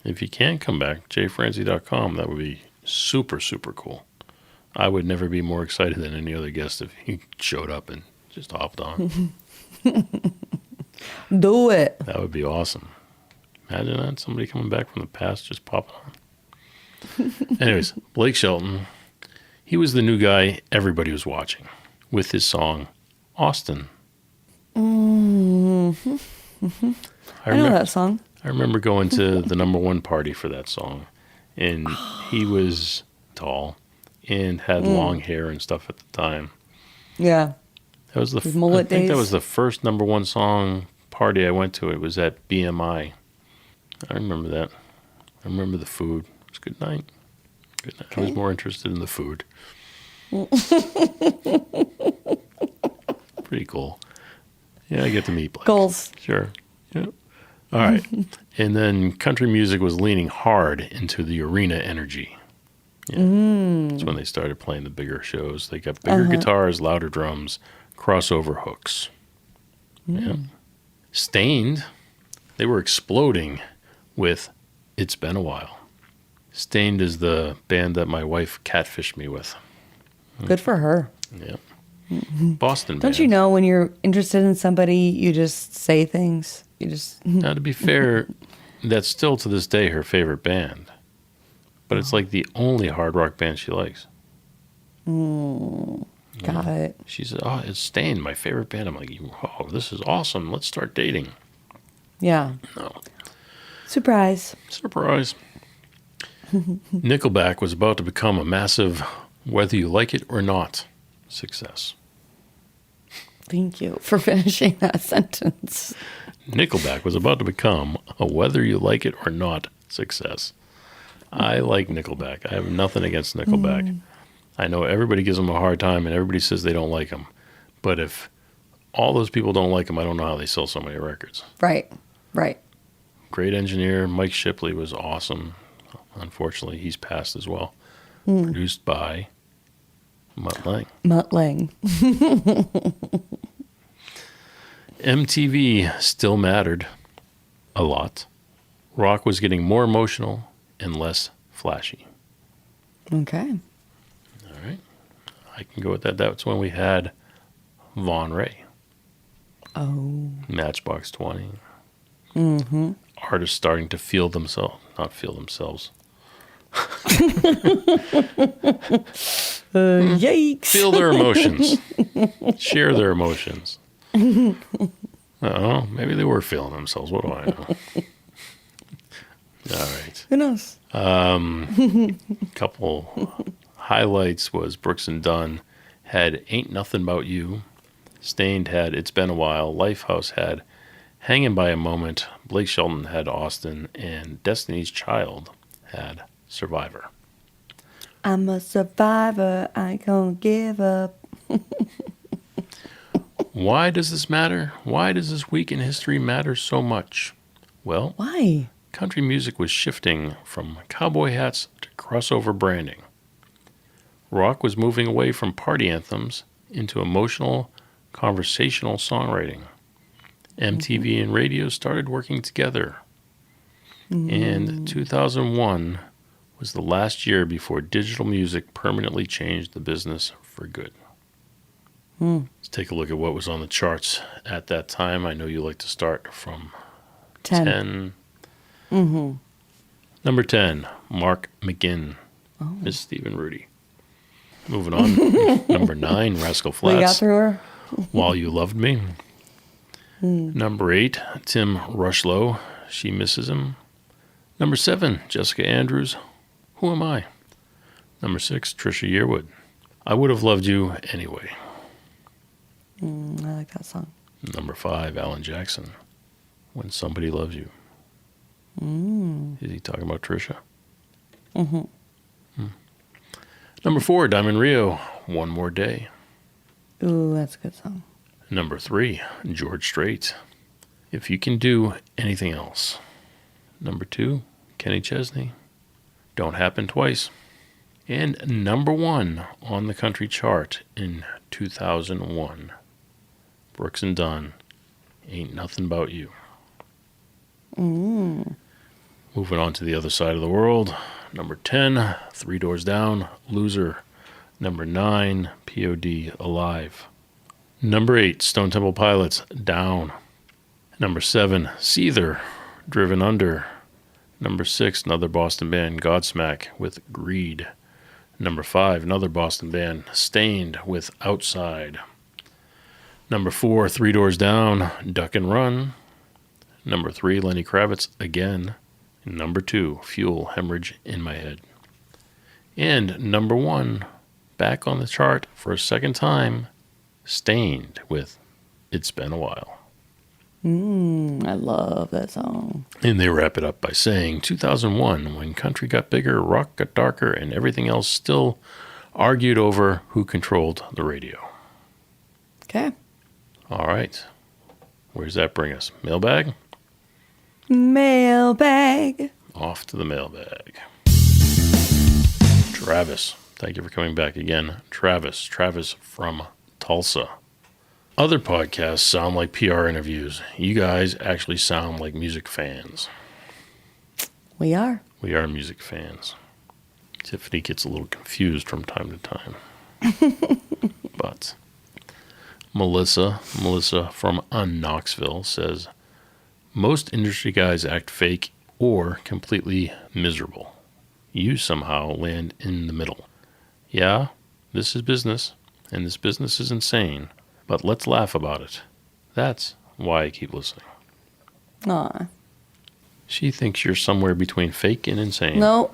If you can't come back, jfranzi.com. That would be super, super cool. I would never be more excited than any other guest if he showed up and just hopped on. Do it. That would be awesome. Imagine that. Somebody coming back from the past just popping on. Anyways, Blake Shelton, he was the new guy everybody was watching with his song, Austin. Mm-hmm. Mm-hmm. I know that song. I remember going to the #1 party for that song, and he was tall and had long hair and stuff at the time. Yeah. That was His mullet I think days. that was the first #1 song party I went to. It was at BMI. I remember that. I remember the food. It was good night. Good night. Okay. I was more interested in the food. Pretty cool. Yeah, I get to meet Blake. Goals. Sure. Yeah. All right. And then country music was leaning hard into the arena energy. Yeah. That's when they started playing the bigger shows. They got bigger guitars, louder drums, crossover hooks. Yeah. Stained, they were exploding with It's Been a While. Stained is the band that my wife catfished me with. Good for her. Yeah. Boston band. Don't you know when you're interested in somebody, you just say things? You just. Now, to be fair, that's still to this day her favorite band. But it's like the only hard rock band she likes. Got it. She said, "Oh, it's Stained, my favorite band." I'm like, "Oh, this is awesome. Let's start dating." Yeah. No. Surprise. Surprise. Nickelback was about to become a massive, whether you like it or not, success. Thank you for finishing that sentence. Nickelback was about to become a whether you like it or not success. I like Nickelback. I have nothing against Nickelback. I know everybody gives them a hard time and everybody says they don't like them. But if all those people don't like them, I don't know how they sell so many records. Right. Right. Great engineer. Mike Shipley was awesome. Unfortunately, he's passed as well. Produced by Mutt Lange. Mutt Lange. MTV still mattered a lot. Rock was getting more emotional and less flashy. Okay. All right. I can go with that. That's when we had Von Ray. Oh. Matchbox 20. Mm-hmm. Artists starting to feel themselves. Not feel themselves. Yikes. Feel their emotions. Share their emotions. Oh, maybe they were feeling themselves. What do I know? All right. Who knows? Couple highlights was Brooks and Dunn had Ain't Nothing About You. Stained had It's Been a While. Lifehouse had Hanging by a Moment. Blake Shelton had Austin. And Destiny's Child had Survivor. I'm a survivor. I ain't gonna give up. Why does this matter? Why does this week in history matter so much? Well, Why? country music was shifting from cowboy hats to crossover branding. Rock was moving away from party anthems into emotional, conversational songwriting. MTV and radio started working together. And 2001 was the last year before digital music permanently changed the business for good. Let's take a look at what was on the charts at that time. I know you like to start from 10. Number 10, Mark McGinn, Miss Stephen Rudy. Moving on, number 9, Rascal We got Flatts, through her. While You Loved Me. Number 8, Tim Rushlow, She Misses Him. Number 7, Jessica Andrews, Who Am I? Number 6, Trisha Yearwood, I Would Have Loved You Anyway. I like that song. Number 5, Alan Jackson, When Somebody Loves You. Is he talking about Trisha? Number 4, Diamond Rio, One More Day. Ooh, that's a good song. Number 3, George Strait, If You Can Do Anything Else. Number 2, Kenny Chesney, Don't Happen Twice. And number 1 on the country chart in 2001, Brooks and Dunn, Ain't Nothing About You. Moving on to the other side of the world. Number 10, Three Doors Down, Loser. Number 9, P.O.D., Alive. Number 8, Stone Temple Pilots, Down. Number 7, Seether, Driven Under. Number 6, another Boston band, Godsmack, with Greed. Number 5, another Boston band, Stained, with Outside. Number 4, Three Doors Down, Duck and Run. Number 3, Lenny Kravitz, Again. Number 2, Fuel, Hemorrhage in My Head. And number 1, back on the chart for a second time, Stained with It's Been a While. I love that song. And they wrap it up by saying, 2001, when country got bigger, rock got darker, and everything else still argued over who controlled the radio. Okay. All right. Where's that bring us? Mailbag? Mailbag. Off to the mailbag. Travis. Thank you for coming back again. Travis from Tulsa. Other podcasts sound like PR interviews. You guys actually sound like music fans. We are. We are music fans. Tiffany gets a little confused from time to time. But Melissa from Knoxville says, most industry guys act fake or completely miserable. You somehow land in the middle. Yeah, this is business, and this business is insane, but let's laugh about it. That's why I keep listening. Aw. She thinks you're somewhere between fake and insane. No.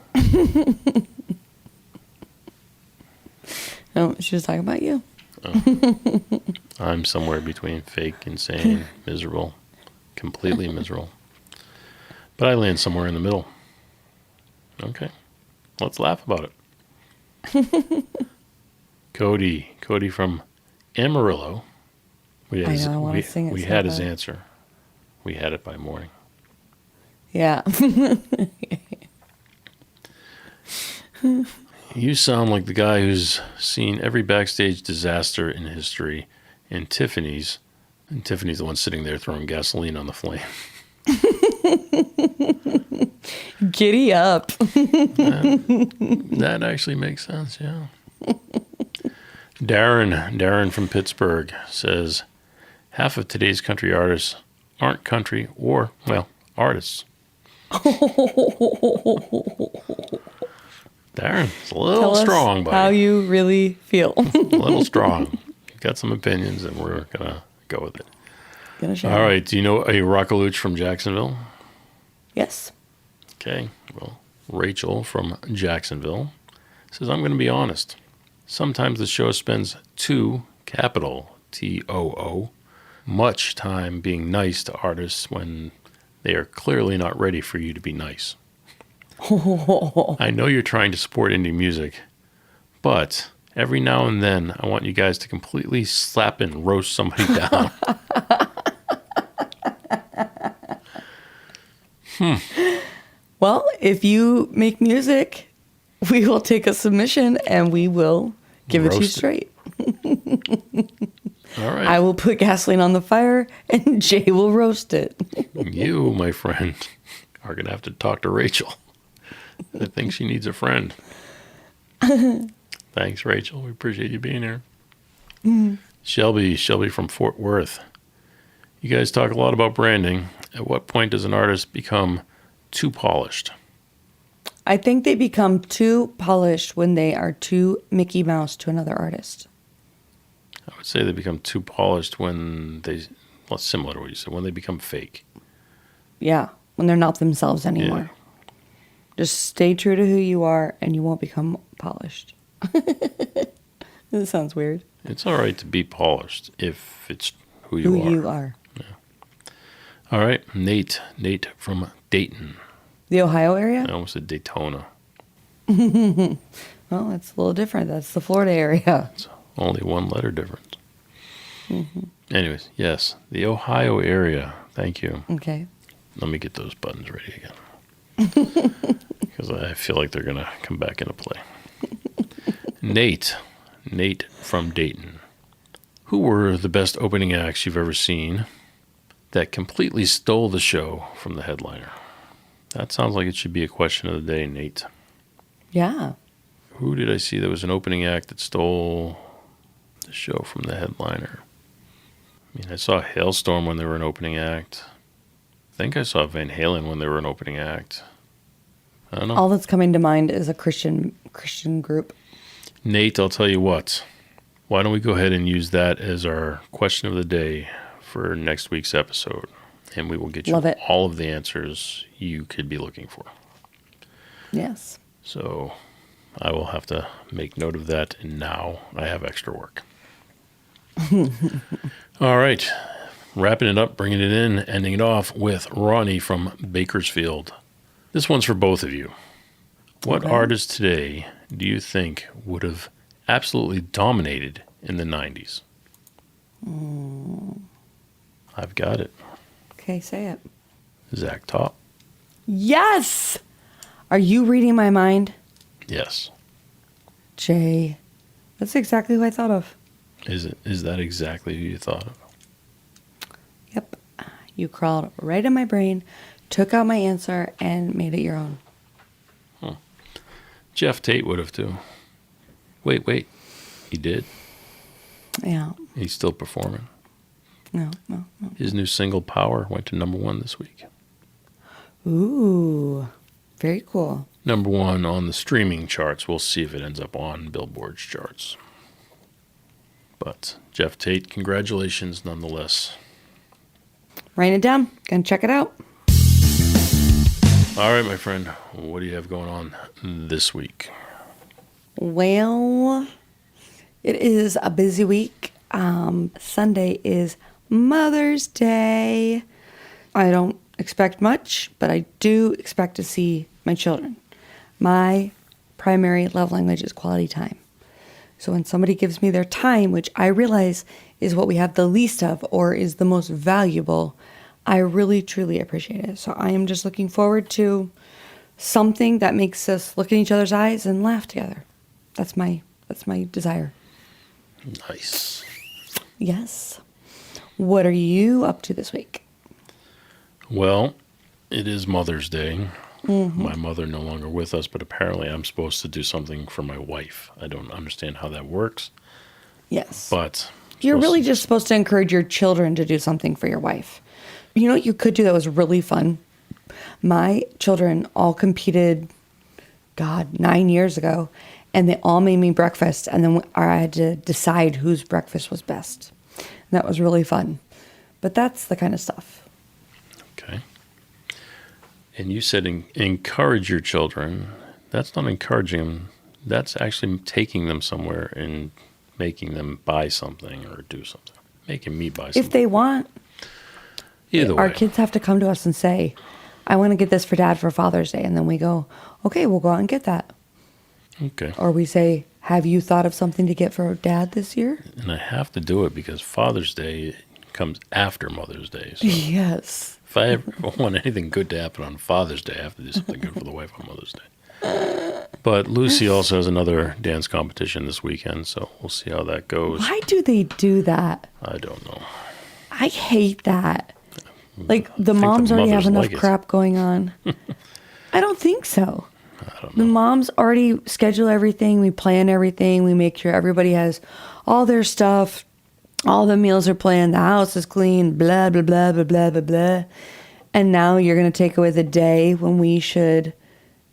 No, she was talking about you. Oh. I'm somewhere between fake, insane, miserable, completely miserable. But I land somewhere in the middle. Okay. Let's laugh about it. Cody from Amarillo. We had his answer. We had it by morning. Yeah. You sound like the guy who's seen every backstage disaster in history, and Tiffany's the one sitting there throwing gasoline on the flame. Giddy up. That actually makes sense, yeah. Darren from Pittsburgh says, half of today's country artists aren't country or, well, artists. Darren, it's a little strong, buddy. How you really feel. A little strong. You've got some opinions, and we're going to go with it. All right. Do you know a rockalooch from Jacksonville? Yes. Okay. Well, Rachel from Jacksonville says, I'm going to be honest. Sometimes the show spends too, capital T-O-O, much time being nice to artists when they are clearly not ready for you to be nice. I know you're trying to support indie music, but every now and then I want you guys to completely slap and roast somebody down. Well, if you make music, we will take a submission and we will give it to you straight. All right. I will put gasoline on the fire and Jay will roast it. You, my friend, are going to have to talk to Rachel. I think she needs a friend. Thanks, Rachel. We appreciate you being here. Shelby from Fort Worth. You guys talk a lot about branding. At what point does an artist become too polished? I think they become too polished when they are too Mickey Mouse to another artist. I would say they become too polished when similar to what you said, when they become fake. Yeah, when they're not themselves anymore. Yeah. Just stay true to who you are and you won't become polished. This sounds weird. It's all right to be polished if it's who you are. Yeah. All right, Nate from Dayton. The Ohio area? I almost said Daytona. Well, that's a little different. That's the Florida area. It's only one letter difference. Mm-hmm. Anyways, yes, the Ohio area. Thank you. Okay. Let me get those buttons ready again. Because I feel like they're going to come back into play. Nate from Dayton. Who were the best opening acts you've ever seen? that completely stole the show from the headliner? That sounds like it should be a question of the day, Nate. Yeah. Who did I see that was an opening act that stole the show from the headliner? I mean, I saw Hailstorm when they were an opening act. I think I saw Van Halen when they were an opening act. I don't know. All that's coming to mind is a Christian group. Nate, I'll tell you what. Why don't we go ahead and use that as our question of the day for next week's episode? And we will get you all of the answers you could be looking for. Yes. So I will have to make note of that, and now I have extra work. All right. Wrapping it up, bringing it in, ending it off with Ronnie from Bakersfield. This one's for both of you. What artist today do you think would have absolutely dominated in the 90s? I've got it. Okay, say it. Zach Top. Yes! Are you reading my mind? Yes. Jay. That's exactly who I thought of. Is that exactly who you thought of? Yep. You crawled right in my brain, took out my answer, and made it your own. Jeff Tate would have too. Wait. He did. Yeah. He's still performing. No. His new single, Power, went to number 1 this week. Ooh. Very cool. Number 1 on the streaming charts. We'll see if it ends up on Billboard's charts. But Jeff Tate, congratulations nonetheless. Write it down. Gonna check it out. All right, my friend. What do you have going on this week? Well, it is a busy week. Sunday is Mother's Day. I don't expect much, but I do expect to see my children. My primary love language is quality time. So when somebody gives me their time, which I realize is what we have the least of or is the most valuable, I really, truly appreciate it. So I am just looking forward to something that makes us look in each other's eyes and laugh together. That's my desire. Nice. Yes. What are you up to this week? Well, it is Mother's Day. Mm-hmm. My mother no longer with us, but apparently I'm supposed to do something for my wife. I don't understand how that works. Yes. But you're really just supposed to encourage your children to do something for your wife. You know what you could do that was really fun? My children all competed, 9 years ago, and they all made me breakfast, and then I had to decide whose breakfast was best. And that was really fun. But that's the kind of stuff. Okay. And you said encourage your children. That's not encouraging them. That's actually taking them somewhere and making them buy something or do something. Making me buy something. If they want. Either way. Our kids have to come to us and say, I want to get this for Dad for Father's Day. And then we go, okay, we'll go out and get that. Okay. Or we say, have you thought of something to get for Dad this year? And I have to do it because Father's Day comes after Mother's Day. So yes. If I ever want anything good to happen on Father's Day, I have to do something good for the wife on Mother's Day. But Lucy also has another dance competition this weekend, so we'll see how that goes. Why do they do that? I don't know. I hate that. Like, the moms already have enough crap going on. I don't think so. I don't know. The moms already schedule everything. We plan everything. We make sure everybody has all their stuff. All the meals are planned. The house is clean. Blah, blah, blah, blah, blah, blah, blah. And now you're going to take away the day when we should,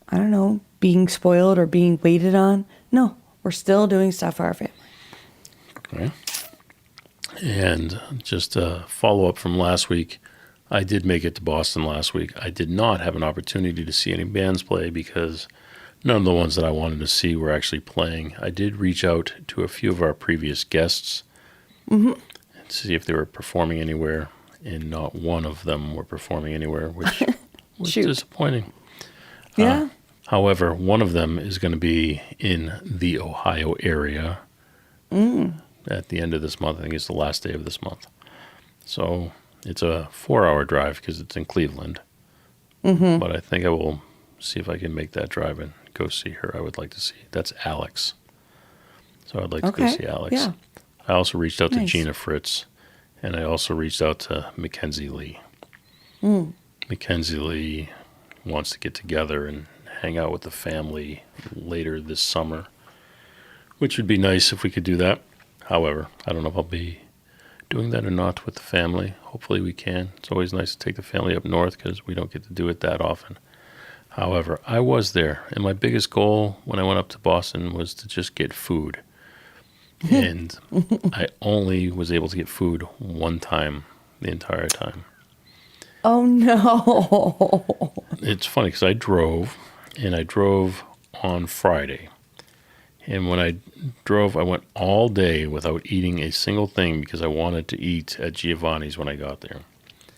I don't know, being spoiled or being waited on. No, we're still doing stuff for our family. Okay. And just a follow-up from last week, I did make it to Boston last week. I did not have an opportunity to see any bands play because none of the ones that I wanted to see were actually playing. I did reach out to a few of our previous guests to see if they were performing anywhere, and not one of them were performing anywhere, which was disappointing. Yeah. However, one of them is going to be in the Ohio area at the end of this month. I think it's the last day of this month. So it's a 4-hour drive because it's in Cleveland. Mm-hmm. But I think I will see if I can make that drive and go see her. I would like to see. That's Alex. So I'd like to go see Alex. Yeah. I also reached out to Gina Fritz And I also reached out to Mackenzie Lee. Mackenzie Lee wants to get together and hang out with the family later this summer, which would be nice if we could do that. However, I don't know if I'll be doing that or not with the family. Hopefully we can. It's always nice to take the family up north because we don't get to do it that often. However, I was there, and my biggest goal when I went up to Boston was to just get food. And I only was able to get food one time the entire time. Oh, no. It's funny because I drove on Friday. And when I drove, I went all day without eating a single thing because I wanted to eat at Giovanni's when I got there.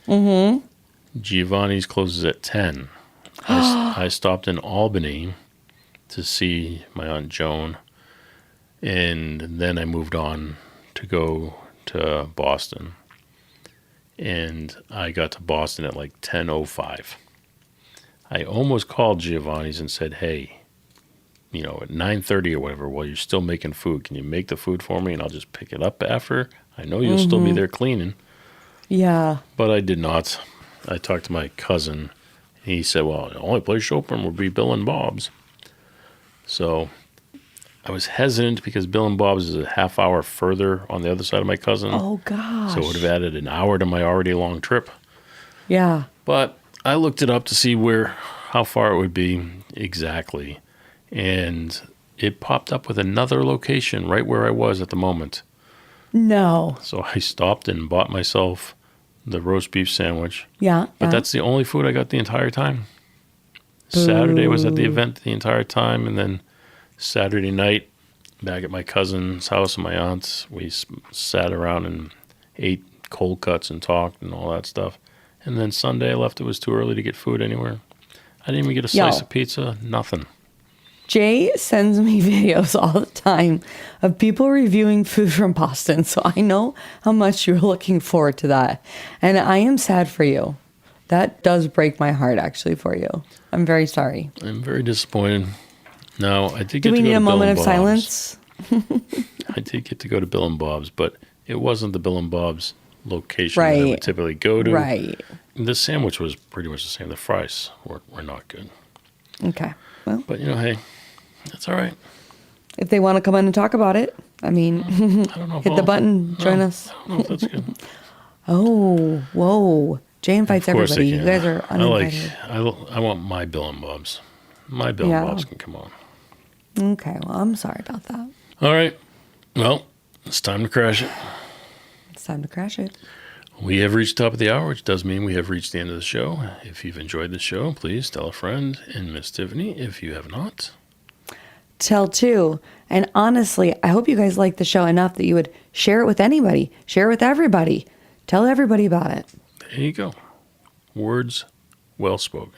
Mm-hmm. Giovanni's closes at 10. I stopped in Albany to see my Aunt Joan. And then I moved on to go to Boston. And I got to Boston at like 10:05. I almost called Giovanni's and said, hey, at 9:30 or whatever, while you're still making food, can you make the food for me and I'll just pick it up after? I know you'll still be there cleaning. Yeah. But I did not. I talked to my cousin. He said, well, the only place open would be Bill and Bob's. So I was hesitant because Bill and Bob's is a half hour further on the other side of my cousin. Oh, gosh. So it would have added an hour to my already long trip. Yeah. But I looked it up to see how far it would be exactly. And it popped up with another location right where I was at the moment. No. So I stopped and bought myself the roast beef sandwich. Yeah. But that's the only food I got the entire time. Saturday was at the event the entire time. And then Saturday night, back at my cousin's house and my aunt's, we sat around and ate cold cuts and talked and all that stuff. And then Sunday I left. It was too early to get food anywhere. I didn't even get a slice of pizza, nothing. Jay sends me videos all the time of people reviewing food from Boston, so I know how much you're looking forward to that. And I am sad for you. That does break my heart, actually, for you. I'm very sorry. I'm very disappointed. Now, I did get to go to Do we need a moment of Bob's. silence? I did get to go to Bill and Bob's, but it wasn't the Bill and Bob's location that I Right. would typically go to. Right. The sandwich was pretty much the same. The fries were not good. Okay. Well, But, hey, that's all right. if they want to come in and talk about it, I mean, I don't know if hit the button, join us. I don't know if that's good. Oh, whoa. Jay invites Of course everybody. they You can. guys are uninvited. I want my Bill and Bob's. My Bill Yeah. and Bob's can come on. Okay, well, I'm sorry about that. All right. Well, it's time to crash it. It's time to crash it. We have reached the top of the hour, which does mean we have reached the end of the show. If you've enjoyed the show, please tell a friend. And Miss Tiffany, if you have not. Tell two. And honestly, I hope you guys like the show enough that you would share it with anybody. Share it with everybody. Tell everybody about it. There you go. Words well spoken.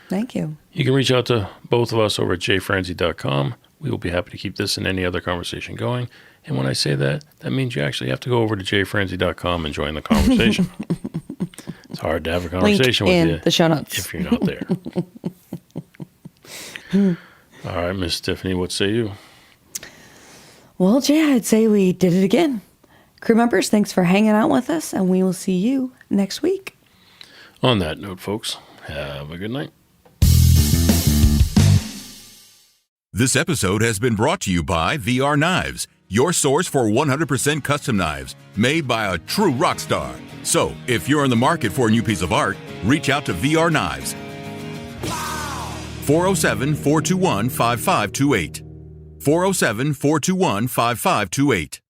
Thank you. You can reach out to both of us over at jfranzi.com. We will be happy to keep this and any other conversation going. And when I say that, that means you actually have to go over to jfranzi.com and join the conversation. It's hard to have a conversation Link with in you the show notes if you're not there. All right, Miss Tiffany, what say you? Well, Jay, I'd say we did it again. Crew members, thanks for hanging out with us, and we will see you next week. On that note, folks, have a good night. This episode has been brought to you by VR Knives, your source for 100% custom knives made by a true rock star. So, if you're in the market for a new piece of art, reach out to VR Knives. 407-421-5528. 407-421-5528.